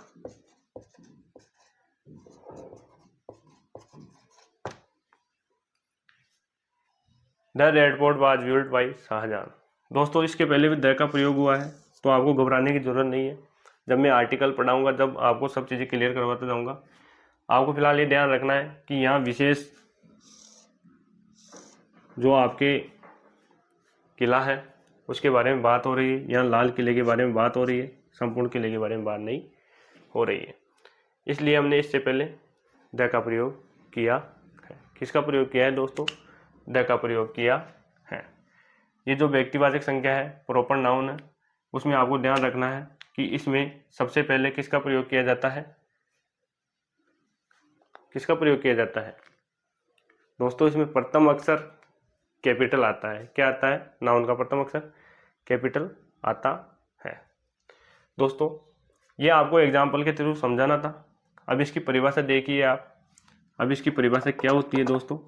The Red Fort was built by Shahjahan. दोस्तों इसके पहले भी द का प्रयोग हुआ है, तो आपको घबराने की जरूरत नहीं है। जब मैं आर्टिकल पढ़ाऊंगा जब आपको सब चीज़ें क्लियर करवाता जाऊंगा। आपको फिलहाल ये ध्यान रखना है कि यहाँ विशेष जो आपके किला है उसके बारे में बात हो रही है, यहाँ लाल किले के बारे में बात हो रही है, संपूर्ण किले के बारे में बात नहीं हो रही है। इसलिए हमने इससे पहले द का प्रयोग किया है। किसका प्रयोग किया है दोस्तों? द का प्रयोग किया है। ये जो व्यक्तिवाचक संख्या है, प्रॉपर नाउन है, उसमें आपको ध्यान रखना है कि इसमें सबसे पहले किसका प्रयोग किया जाता है? किसका प्रयोग किया जाता है दोस्तों? इसमें प्रथम अक्षर कैपिटल आता है। क्या आता है? नाउन का प्रथम अक्षर कैपिटल आता है। दोस्तों ये आपको एग्जाम्पल के थ्रू समझाना था। अब इसकी परिभाषा देखिए आप। अब इसकी परिभाषा क्या होती है दोस्तों?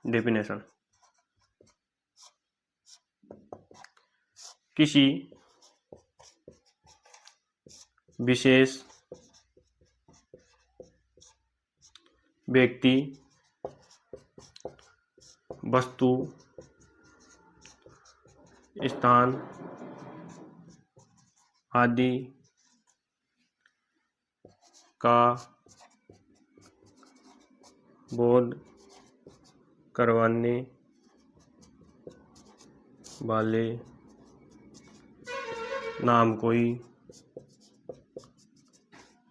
डेफिनेशन: किसी विशेष व्यक्ति, वस्तु, स्थान आदि का बोध करवाने वाले नाम को ही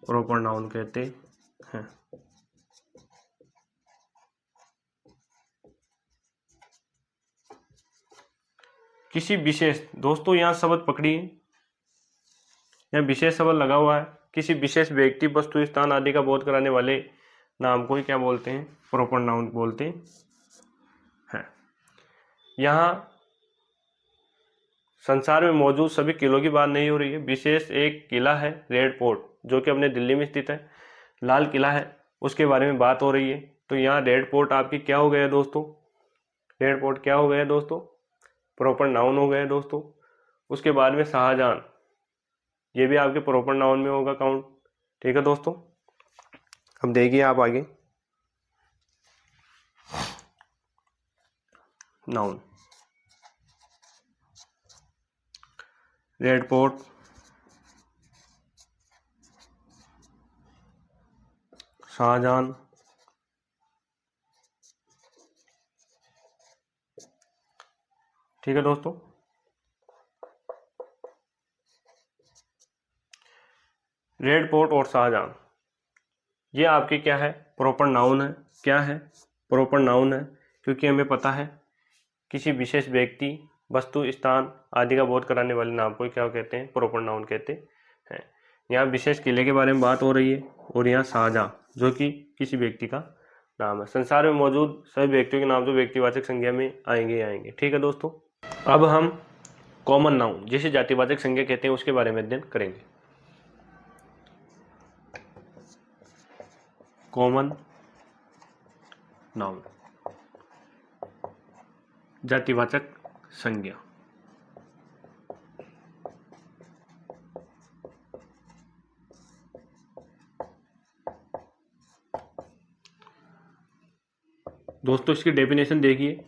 प्रॉपर नाउन कहते हैं। किसी विशेष, दोस्तों यहाँ शब्द पकड़िए, यहाँ विशेष शब्द लगा हुआ है। किसी विशेष व्यक्ति, वस्तु, स्थान आदि का बोध कराने वाले नाम को ही क्या बोलते हैं? प्रॉपर नाउन बोलते हैं। यहाँ संसार में मौजूद सभी किलों की बात नहीं हो रही है। विशेष एक किला है रेड फोर्ट, जो कि अपने दिल्ली में स्थित है, लाल किला है, उसके बारे में बात हो रही है। तो यहाँ रेड फोर्ट आपकी क्या हो गया दोस्तों? रेड फोर्ट क्या हो गया दोस्तों? प्रॉपर नाउन हो गया दोस्तों। उसके बाद में शाहजहां, ये भी आपके प्रॉपर नाउन में होगा काउंट। ठीक है दोस्तों, अब देखिए आप आगे। नाउन: रेड फोर्ट, शाहजहां, ठीक है दोस्तों। रेड फोर्ट और शाहजहां ये आपके क्या है? प्रॉपर नाउन है। क्या है? प्रॉपर नाउन है, क्योंकि हमें पता है किसी विशेष व्यक्ति, वस्तु, स्थान आदि का बोध कराने वाले नाम को क्या कहते हैं? प्रॉपर नाउन कहते हैं। यहाँ विशेष किले के बारे में बात हो रही है, और यहाँ शाहजहां जो कि किसी व्यक्ति का नाम है। संसार में मौजूद सभी व्यक्तियों के नाम जो व्यक्तिवाचक संज्ञा में आएंगे। ठीक है दोस्तों, अब हम कॉमन नाउन जिसे जातिवाचक संज्ञा कहते हैं उसके बारे में अध्ययन करेंगे। कॉमन नाउन, जातिवाचक संज्ञा। दोस्तों इसकी डेफिनेशन देखिए।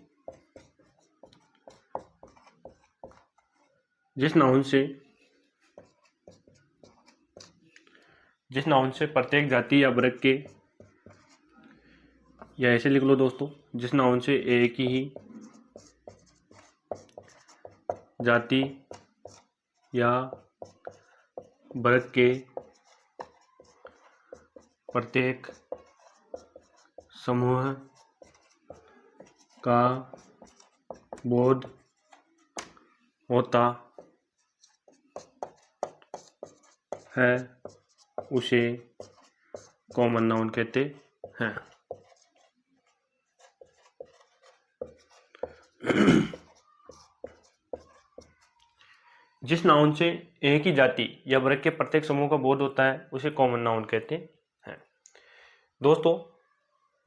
जिस नाउन से प्रत्येक जाति या वर्ग के, या ऐसे लिख लो दोस्तों, जिस नाउन से एक ही जाति या वर्ग के प्रत्येक समूह का बोध होता है उसे कॉमन नाउन कहते हैं। जिस नाउन से एक ही जाति या वर्ग के प्रत्येक समूह का बोध होता है उसे कॉमन नाउन कहते हैं। दोस्तों,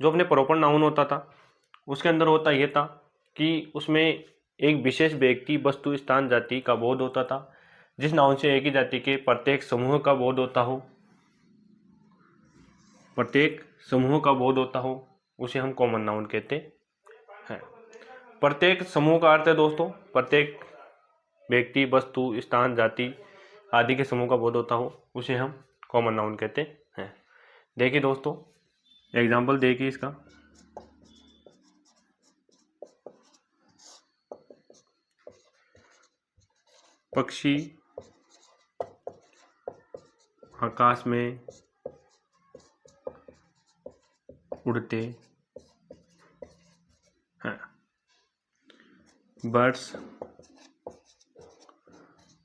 जो अपने प्रॉपर नाउन होता था उसके अंदर होता यह था कि उसमें एक विशेष व्यक्ति, वस्तु, स्थान, जाति का बोध होता था। जिस नाउन से एक ही जाति के प्रत्येक समूह का बोध होता हो, उसे हम कॉमन नाउन कहते हैं। प्रत्येक समूह का अर्थ है दोस्तों प्रत्येक व्यक्ति, वस्तु, स्थान, जाति आदि के समूह का बोध होता हो उसे हम कॉमन नाउन कहते हैं। देखिए दोस्तों, एग्जाम्पल देखिए इसका। पक्षी आकाश में उड़ते हैं। Birds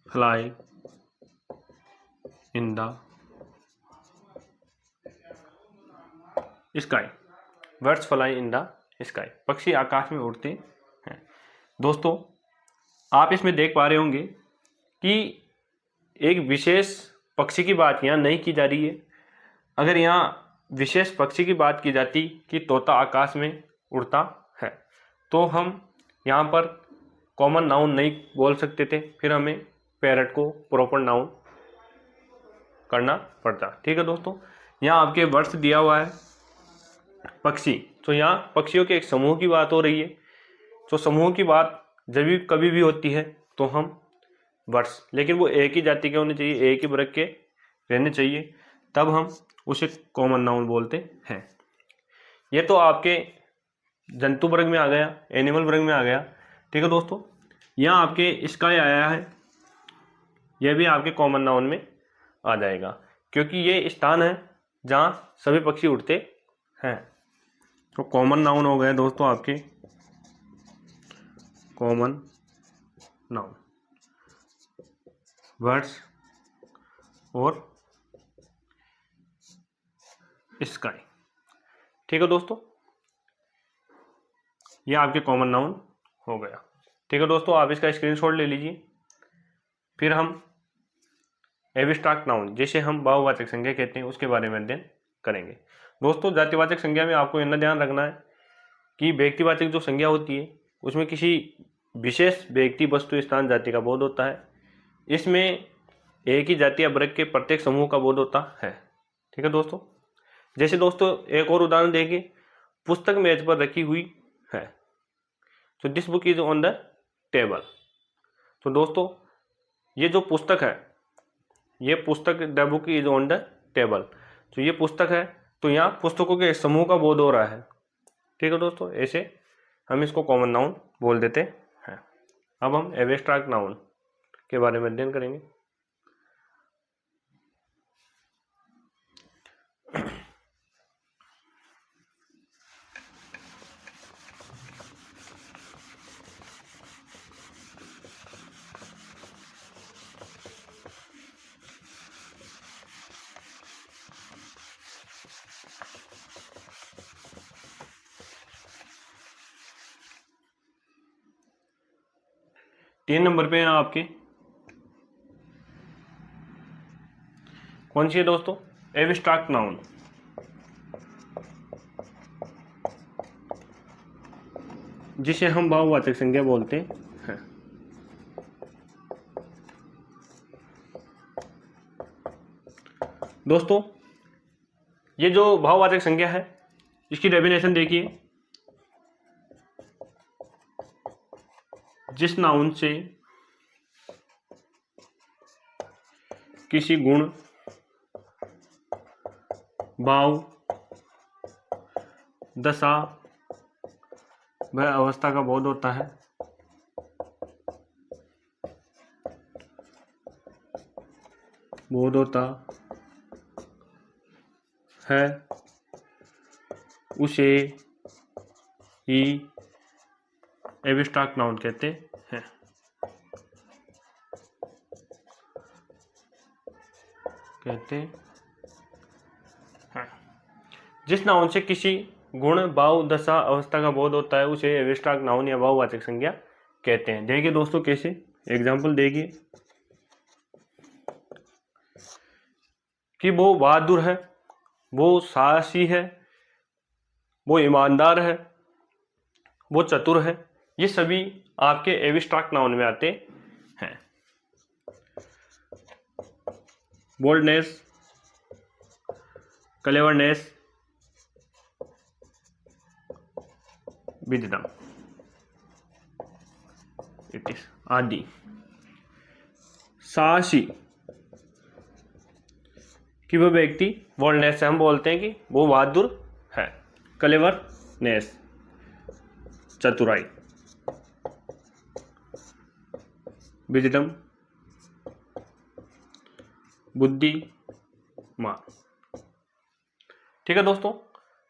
fly in the sky. Birds fly in the sky, पक्षी आकाश में उड़ते हैं। दोस्तों, आप इसमें देख पा रहे होंगे कि एक विशेष पक्षी की बात यहाँ नहीं की जा रही है। अगर यहाँ विशेष पक्षी की बात की जाती कि तोता आकाश में उड़ता है तो हम यहाँ पर कॉमन नाउन नहीं बोल सकते थे, फिर हमें पैरट को प्रॉपर नाउन करना पड़ता। ठीक है दोस्तों, यहाँ आपके वर्ड्स दिया हुआ है पक्षी, तो यहाँ पक्षियों के एक समूह की बात हो रही है। तो समूह की बात जब भी कभी भी होती है तो हम वर्ड्स, लेकिन वो एक ही जाति के होने चाहिए, एक ही वर्ग के रहने चाहिए, तब हम उसे कॉमन नाउन बोलते हैं। ये तो आपके जंतु वर्ग में आ गया, एनिमल वर्ग में आ गया। ठीक है दोस्तों, यहाँ आपके स्काई आया है, यह भी आपके कॉमन नाउन में आ जाएगा क्योंकि ये स्थान है जहाँ सभी पक्षी उड़ते हैं। तो कॉमन नाउन हो गए दोस्तों आपके कॉमन नाउन बर्ड्स और स्काई। ठीक है दोस्तों, ये आपके कॉमन नाउन हो गया। ठीक है दोस्तों, आप इसका स्क्रीनशॉट ले लीजिए। फिर हम एब्स्ट्रैक्ट नाउन, जिसे हम बहुवाचक संज्ञा कहते हैं, उसके बारे में अध्ययन करेंगे। दोस्तों, जातिवाचक संज्ञा में आपको इतना ध्यान रखना है कि व्यक्तिवाचक जो संज्ञा होती है उसमें किसी विशेष व्यक्ति, वस्तु, स्थान, जाति का बोध होता है। इसमें एक ही जाति या वर्ग के प्रत्येक समूह का बोध होता है। ठीक है दोस्तों, जैसे दोस्तों एक और उदाहरण देखिए, पुस्तक मेज पर रखी हुई है, तो this book is on the table. तो दोस्तों ये जो पुस्तक है, ये पुस्तक, the book is on the table, तो ये पुस्तक है, तो यहाँ पुस्तकों के समूह का बोध हो रहा है। ठीक है दोस्तों, ऐसे हम इसको कॉमन नाउन बोल देते हैं। अब हम एब्स्ट्रैक्ट नाउन के बारे में अध्ययन करेंगे। तीन नंबर पे है आपके कौन सी है दोस्तों? Abstract noun. जिसे हम बहुवाचक संज्ञा बोलते हैं। दोस्तों ये जो बहुवाचक संज्ञा है इसकी डेफिनेशन देखिए, जिस नाउन से किसी गुण, भाव, दशा व अवस्था का बोध होता है, उसे ही एब्स्ट्रैक्ट नाउन कहते हैं। कहते हैं। जिस नाउन से किसी गुण, भाव, दशा, अवस्था का बोध होता है उसे एब्स्ट्रैक्ट नाउन या भाववाचक संज्ञा कहते हैं। देखिए दोस्तों कैसे, एग्जाम्पल देखिए कि वो बहादुर है, वो साहसी है, वो ईमानदार है, वो चतुर है, ये सभी आपके एब्स्ट्रैक्ट नाउन में आते हैं। Boldness, cleverness, wisdom, it is आदि। साहसी कि वह व्यक्ति, बोल्डनेस से हम बोलते हैं कि वो बहादुर है। क्लेवरनेस चतुराई, विजडम बुद्धिमान। ठीक है दोस्तों,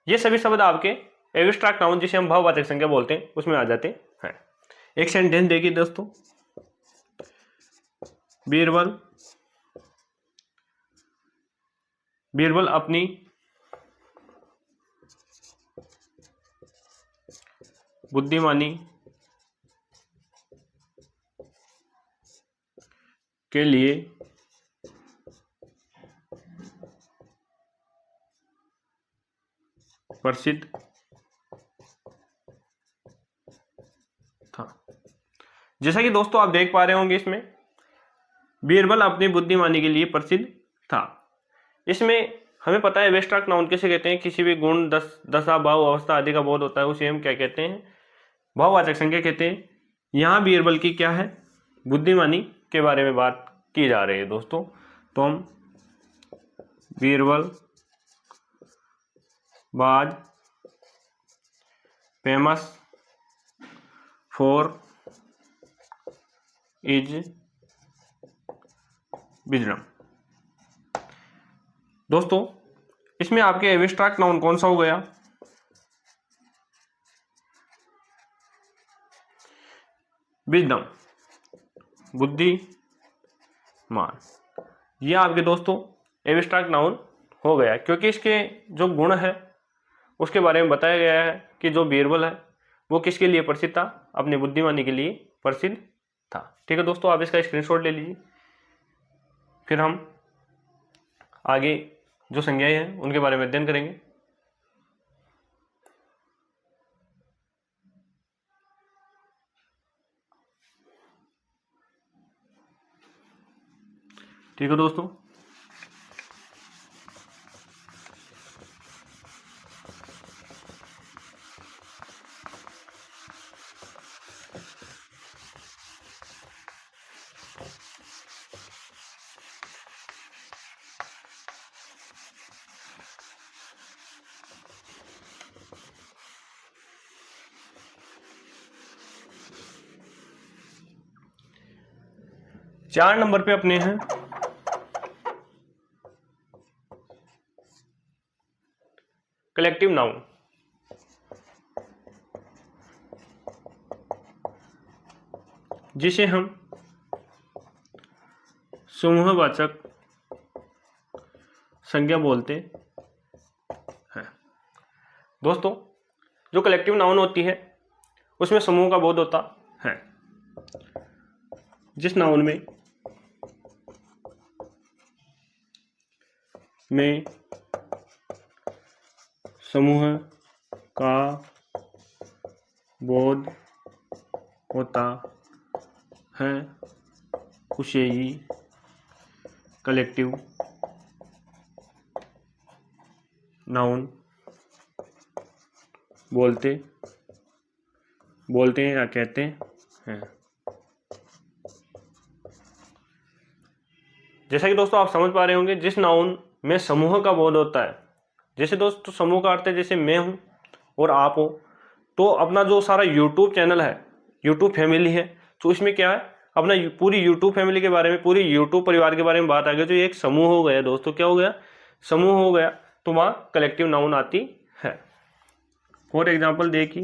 ये सभी शब्द आपके एब्स्ट्रैक्ट नाउन जिसे हम भाववाचक संज्ञा बोलते हैं उसमें आ जाते हैं। एक सेंटेंस देखिए दोस्तों, बीरबल अपनी बुद्धिमानी के लिए प्रसिद्ध था। जैसा कि दोस्तों आप देख पा रहे होंगे, इसमें बीरबल अपनी बुद्धिमानी के लिए प्रसिद्ध था। इसमें हमें पता है एब्स्ट्रैक्ट नाउन किसे कहते हैं, किसी भी गुण, दशा, भाव, अवस्था आदि का बोध होता है उसे हम क्या कहते हैं, भाववाचक संज्ञा कहते हैं। यहाँ बीरबल की क्या है, बुद्धिमानी के बारे में बात की जा रही है दोस्तों। तो हम Birbal was famous for is wisdom. दोस्तों इसमें आपके एब्स्ट्रैक्ट नाउन कौन सा हो गया, विजडम बुद्धिमान। ये आपके दोस्तों एब्स्ट्रैक्ट नाउन हो गया, क्योंकि इसके जो गुण है उसके बारे में बताया गया है कि जो बीरबल है वो किसके लिए प्रसिद्ध था, अपनी बुद्धिमानी के लिए प्रसिद्ध था। ठीक है दोस्तों, आप इसका स्क्रीनशॉट ले लीजिए, फिर हम आगे जो संज्ञाएं हैं उनके बारे में अध्ययन करेंगे। ठीक है दोस्तों, चार नंबर पे अपने हैं कलेक्टिव नाउन। जिसे हम समूहवाचक संज्ञा बोलते हैं। दोस्तों जो कलेक्टिव नाउन होती है उसमें समूह का बोध होता है। जिस नाउन में समूह का बोध होता है उसे ही कलेक्टिव नाउन बोलते हैं या कहते हैं। जैसा कि दोस्तों आप समझ पा रहे होंगे, जिस नाउन में समूह का बोध होता है, जैसे दोस्तों समूह का अर्थ है जैसे मैं हूं और आप हो, तो अपना जो सारा यूट्यूब चैनल है, यूट्यूब फैमिली है, तो इसमें क्या है, अपना पूरी यूट्यूब फैमिली के बारे में, पूरी यूट्यूब परिवार के बारे में बात आ गई, तो ये एक समूह हो गया दोस्तों। क्या हो गया, समूह हो गया, तो वहां कलेक्टिव नाउन आती है। फॉर एग्जाम्पल देखिए,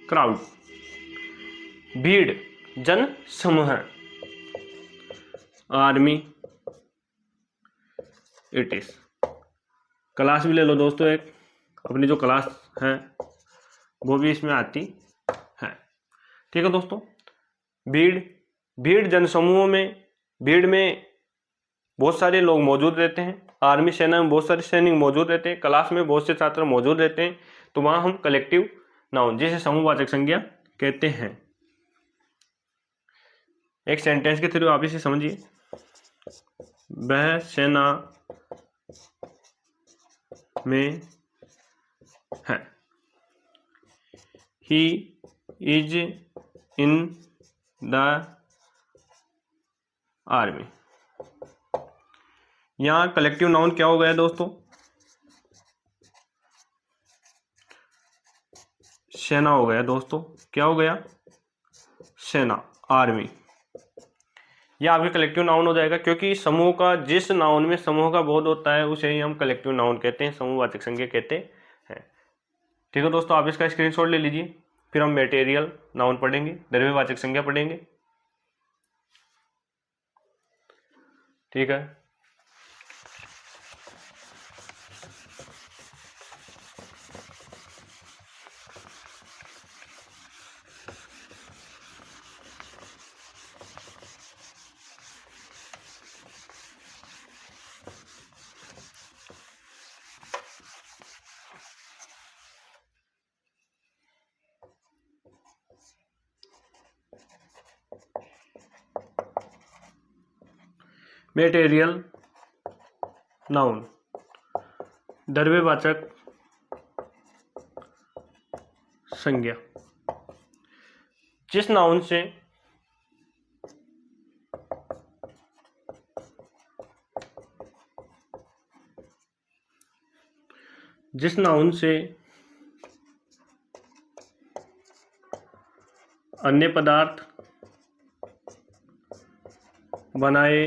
क्राउड, भीड़, जन समूह, आर्मी इट इज। क्लास भी ले लो दोस्तों, एक अपनी जो क्लास है वो भी इसमें आती है। ठीक है दोस्तों, भीड़ जनसमूहों में, भीड़ में बहुत सारे लोग मौजूद रहते हैं, आर्मी सेना में बहुत सारे सैनिक मौजूद रहते हैं, क्लास में बहुत से छात्र मौजूद रहते हैं, तो वहां हम कलेक्टिव नाउन जिसे समूहवाचक संज्ञा कहते हैं। एक सेंटेंस के थ्रू आप इसे समझिए। वह सेना में है, he is in the army. यहां कलेक्टिव नाउन क्या हो गया दोस्तों? सेना हो गया दोस्तों। क्या हो गया? सेना, आर्मी। यह आपके कलेक्टिव नाउन हो जाएगा, क्योंकि समूह का, जिस नाउन में समूह का बोध होता है उसे ही हम कलेक्टिव नाउन कहते हैं, समूहवाचक संज्ञा कहते हैं। ठीक है दोस्तों, आप इसका स्क्रीनशॉट ले लीजिए, फिर हम मटेरियल नाउन पढ़ेंगे, द्रव्यवाचक संज्ञा पढ़ेंगे। ठीक है, मटेरियल नाउन, द्रव्यवाचक संज्ञा। जिस नाउन से अन्य पदार्थ बनाए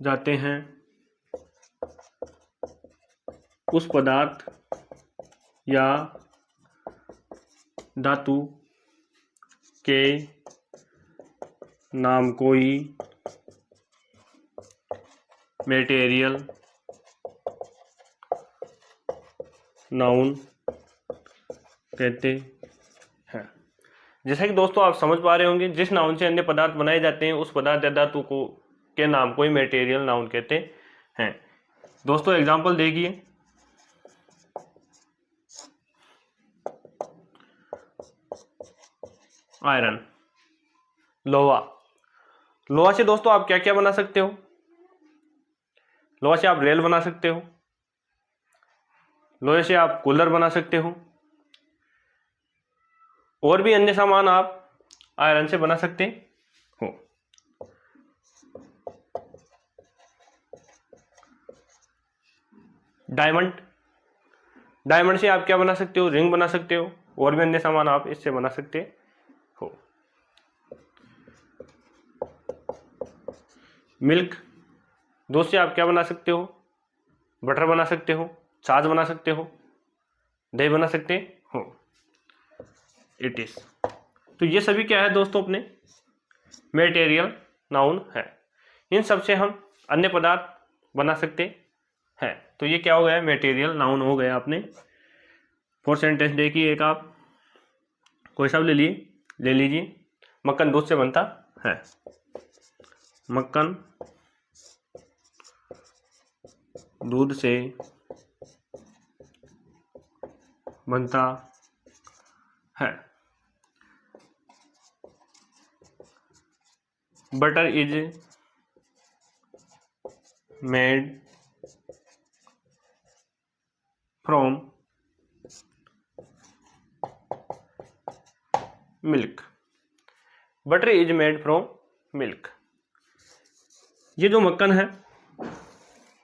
जाते हैं, उस पदार्थ या धातु के नाम को ही मटेरियल नाउन कहते हैं। जैसा कि दोस्तों आप समझ पा रहे होंगे, जिस नाउन से अन्य पदार्थ बनाए जाते हैं उस पदार्थ या धातु को के नाम को ही मटेरियल नाउन कहते हैं। दोस्तों एग्जांपल देखिए, आयरन, लोहा। लोहा से दोस्तों आप क्या क्या बना सकते हो? लोहा से आप रेल बना सकते हो, लोहे से आप कूलर बना सकते हो, और भी अन्य सामान आप आयरन से बना सकते हो। डायमंड, डायमंड से आप क्या बना सकते हो? रिंग बना सकते हो, और भी अन्य सामान आप इससे बना सकते हो। मिल्क, दूध से आप क्या बना सकते हो? बटर बना सकते हो, छाछ बना सकते हो, दही बना सकते हो। It is. तो ये सभी क्या है दोस्तों? अपने मटेरियल नाउन है। इन सब से हम अन्य पदार्थ बना सकते हैं। तो ये क्या हो गया? मटेरियल नाउन हो गया। आपने 4 सेंटेंस देखिए। एक आप कोई सा ले लीजिए। मक्खन दूध से बनता है, मक्खन दूध से बनता है। Butter is made from milk. Butter is made from milk. ये जो मक्खन है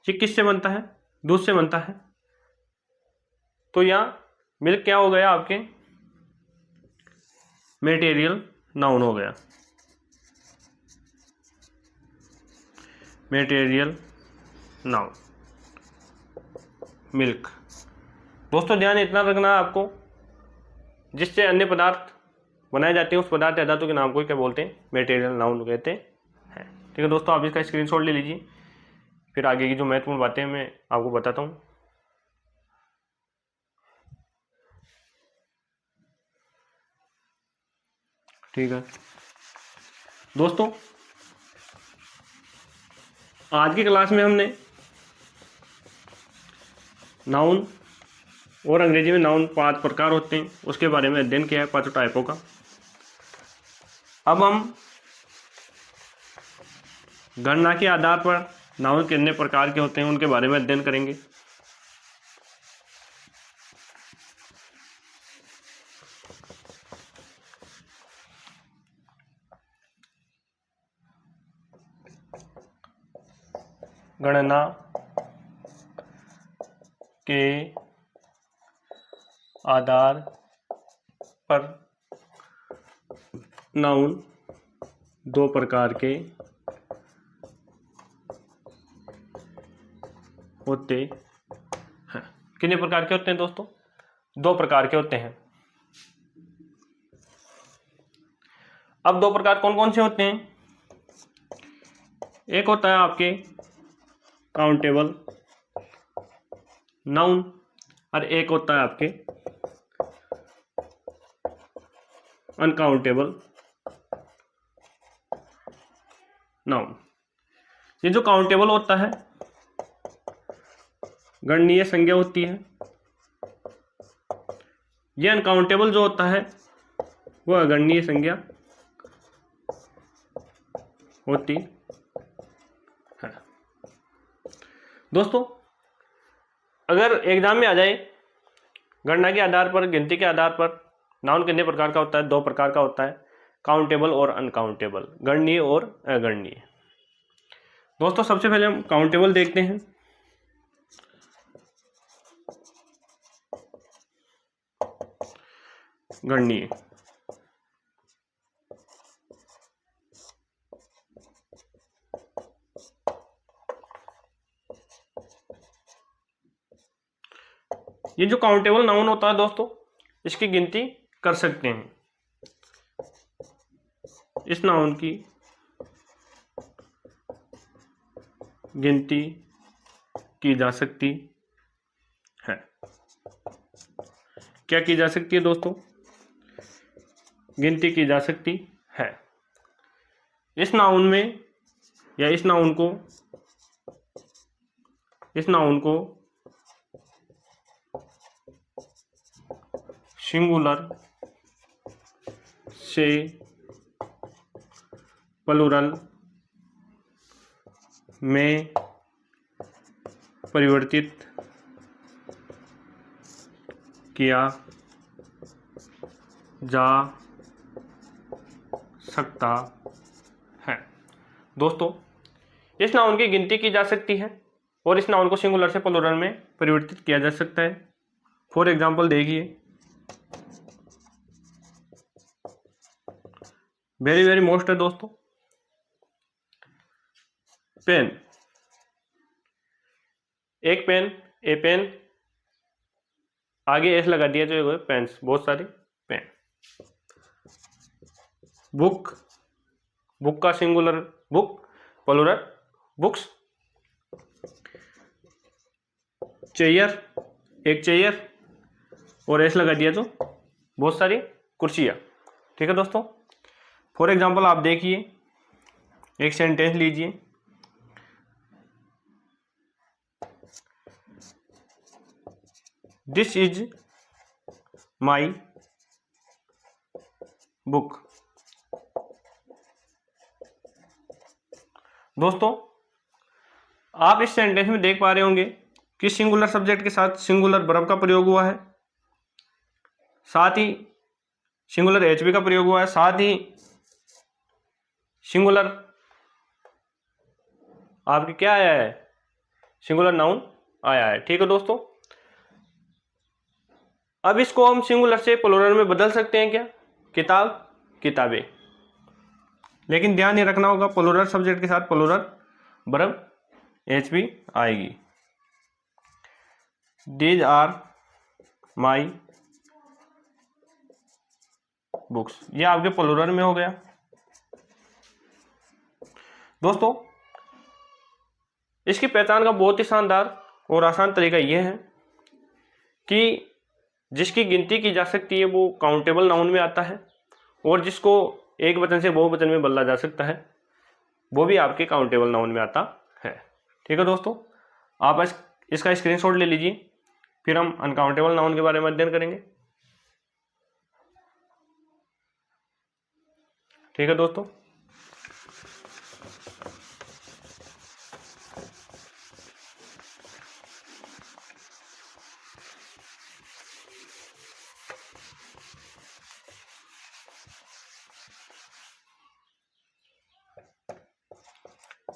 ये किससे बनता है? दूध से बनता है। तो यहाँ मिल्क क्या हो गया? आपके मटेरियल नाउन हो गया। Material noun milk. दोस्तों ध्यान इतना रखना है आपको जिससे अन्य पदार्थ बनाए जाते हैं उस पदार्थ या धातु के नाम को क्या बोलते हैं? मेटेरियल नाउन कहते हैं। ठीक है दोस्तों, आप इसका स्क्रीनशॉट ले लीजिए, फिर आगे की जो महत्वपूर्ण बातें मैं आपको बताता हूँ। ठीक है दोस्तों, आज की क्लास में हमने नाउन और अंग्रेजी में नाउन 5 प्रकार होते हैं उसके बारे में अध्ययन किया है, 5 टाइपों का। अब हम गणना के आधार पर नाउन कितने प्रकार के होते हैं उनके बारे में अध्ययन करेंगे। गणना के आधार पर नाउन 2 प्रकार के होते हैं। कितने प्रकार के होते हैं दोस्तों? 2 प्रकार के होते हैं। अब 2 प्रकार कौन कौन से होते हैं? एक होता है आपके काउंटेबल नाउन और एक होता है आपके अनकाउंटेबल नाउन। ये जो काउंटेबल होता है गणनीय संज्ञा होती है, ये अनकाउंटेबल जो होता है वो अगणनीय संज्ञा होती है। दोस्तों, अगर एग्जाम में आ जाए गणना के आधार पर, गिनती के आधार पर नाउन कितने प्रकार का होता है? 2 प्रकार का होता है, काउंटेबल और अनकाउंटेबल, गणनीय और अगणनीय। दोस्तों, सबसे पहले हम काउंटेबल देखते हैं। गणनीय ये जो काउंटेबल नाउन होता है दोस्तों, इसकी गिनती कर सकते हैं। इस नाउन की गिनती की जा सकती है। क्या की जा सकती है दोस्तों? गिनती की जा सकती है। इस नाउन में या इस नाउन को सिंगुलर से प्लूरल में परिवर्तित किया जा सकता है। दोस्तों, इस नाउन की गिनती की जा सकती है और इस नाउन को सिंगुलर से प्लूरल में परिवर्तित किया जा सकता है। फॉर एग्जाम्पल देखिए, वेरी वेरी मोस्ट है दोस्तों, पेन, एक पेन, ए पेन, आगे एस लगा दिया जो पेन्स, बहुत सारे पेन। बुक, बुक का singular book, plural books. Chair, एक चेयर और एस लगा दिया तो बहुत सारी कुर्सियाँ। ठीक है दोस्तों, फॉर एग्जाम्पल आप देखिए, एक सेंटेंस लीजिए, दिस इज माई बुक। दोस्तों, आप इस सेंटेंस में देख पा रहे होंगे कि सिंगुलर सब्जेक्ट के साथ सिंगुलर वर्ब का प्रयोग हुआ है, साथ ही सिंगुलर एचवी का प्रयोग हुआ है, साथ ही सिंगुलर आपके क्या आया है? सिंगुलर नाउन आया है। ठीक है दोस्तों, अब इसको हम सिंगुलर से प्लूरल में बदल सकते हैं क्या? किताब, किताबें। लेकिन ध्यान ये रखना होगा, प्लूरल सब्जेक्ट के साथ प्लूरल वर्ब एचवी आएगी। दीज आर माई बुक्स, ये आपके प्लूरल में हो गया। दोस्तों इसकी पहचान का बहुत ही शानदार और आसान तरीका यह है कि जिसकी गिनती की जा सकती है वो काउंटेबल नाउन में आता है, और जिसको एक वचन से बहुवचन में बदला जा सकता है वो भी आपके काउंटेबल नाउन में आता है। ठीक है दोस्तों, आप इसका स्क्रीनशॉट ले लीजिए, फिर हम अनकाउंटेबल नाउन के बारे में अध्ययन करेंगे। ठीक है दोस्तों,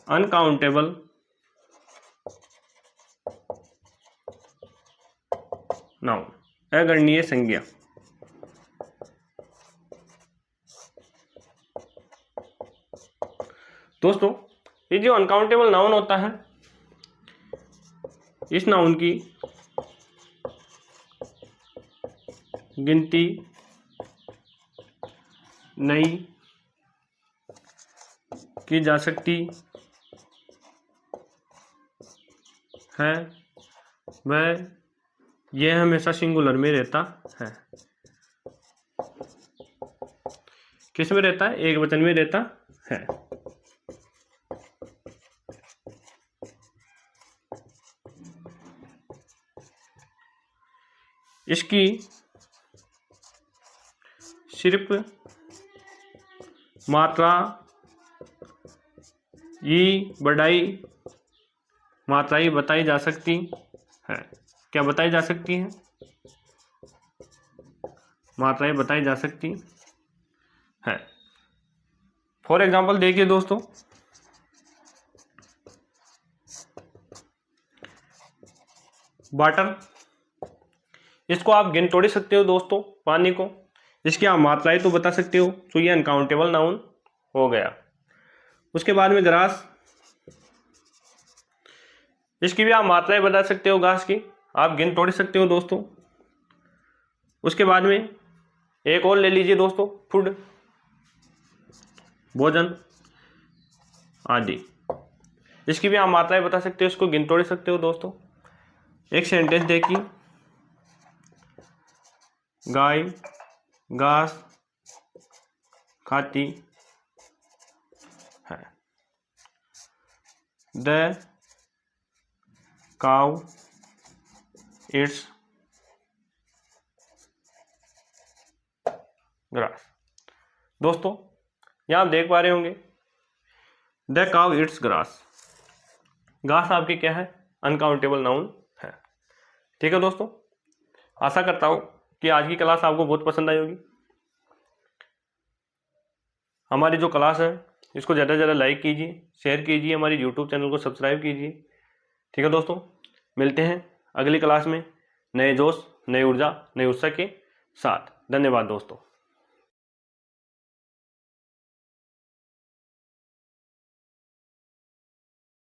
अनकाउंटेबल नाउन, अगणनीय संज्ञा। दोस्तों ये जो अनकाउंटेबल नाउन होता है, इस नाउन की गिनती नहीं की जा सकती है, वह यह हमेशा सिंगुलर में रहता है। किस में रहता है? एक वचन में रहता है। इसकी सिर्फ मात्रा मात्राएं बताई जा सकती है। क्या बताई जा सकती है? मात्राएं बताई जा सकती है। फॉर एग्जाम्पल देखिए दोस्तों, वाटर, इसको आप गिन तोड़ सकते हो दोस्तों, पानी को। इसकी आप मात्राएं तो बता सकते हो, तो ये अनकाउंटेबल नाउन हो गया। उसके बाद में ग्रास, इसकी भी आप मात्राएं बता सकते हो, घास की आप गिन तोड़ सकते हो दोस्तों। उसके बाद में एक और ले लीजिए दोस्तों, फूड, भोजन आदि, इसकी भी आप मात्राएं बता सकते हो, इसको गिन तोड़ सकते हो दोस्तों। एक सेंटेंस देखिए, गाय घास खाती है। The cow it's grass. दोस्तों यहां आप देख पा रहे होंगे, द काउ इट्स ग्रास, घास आपकी क्या है? अनकाउंटेबल नाउन है। ठीक है दोस्तों, आशा करता हूं कि आज की क्लास आपको बहुत पसंद आई होगी। हमारी जो क्लास है इसको ज़्यादा से ज़्यादा लाइक कीजिए, शेयर कीजिए, हमारी यूट्यूब चैनल को सब्सक्राइब कीजिए। ठीक है दोस्तों, मिलते हैं अगली क्लास में नए जोश, नई ऊर्जा, नई उत्साह के साथ। धन्यवाद दोस्तों।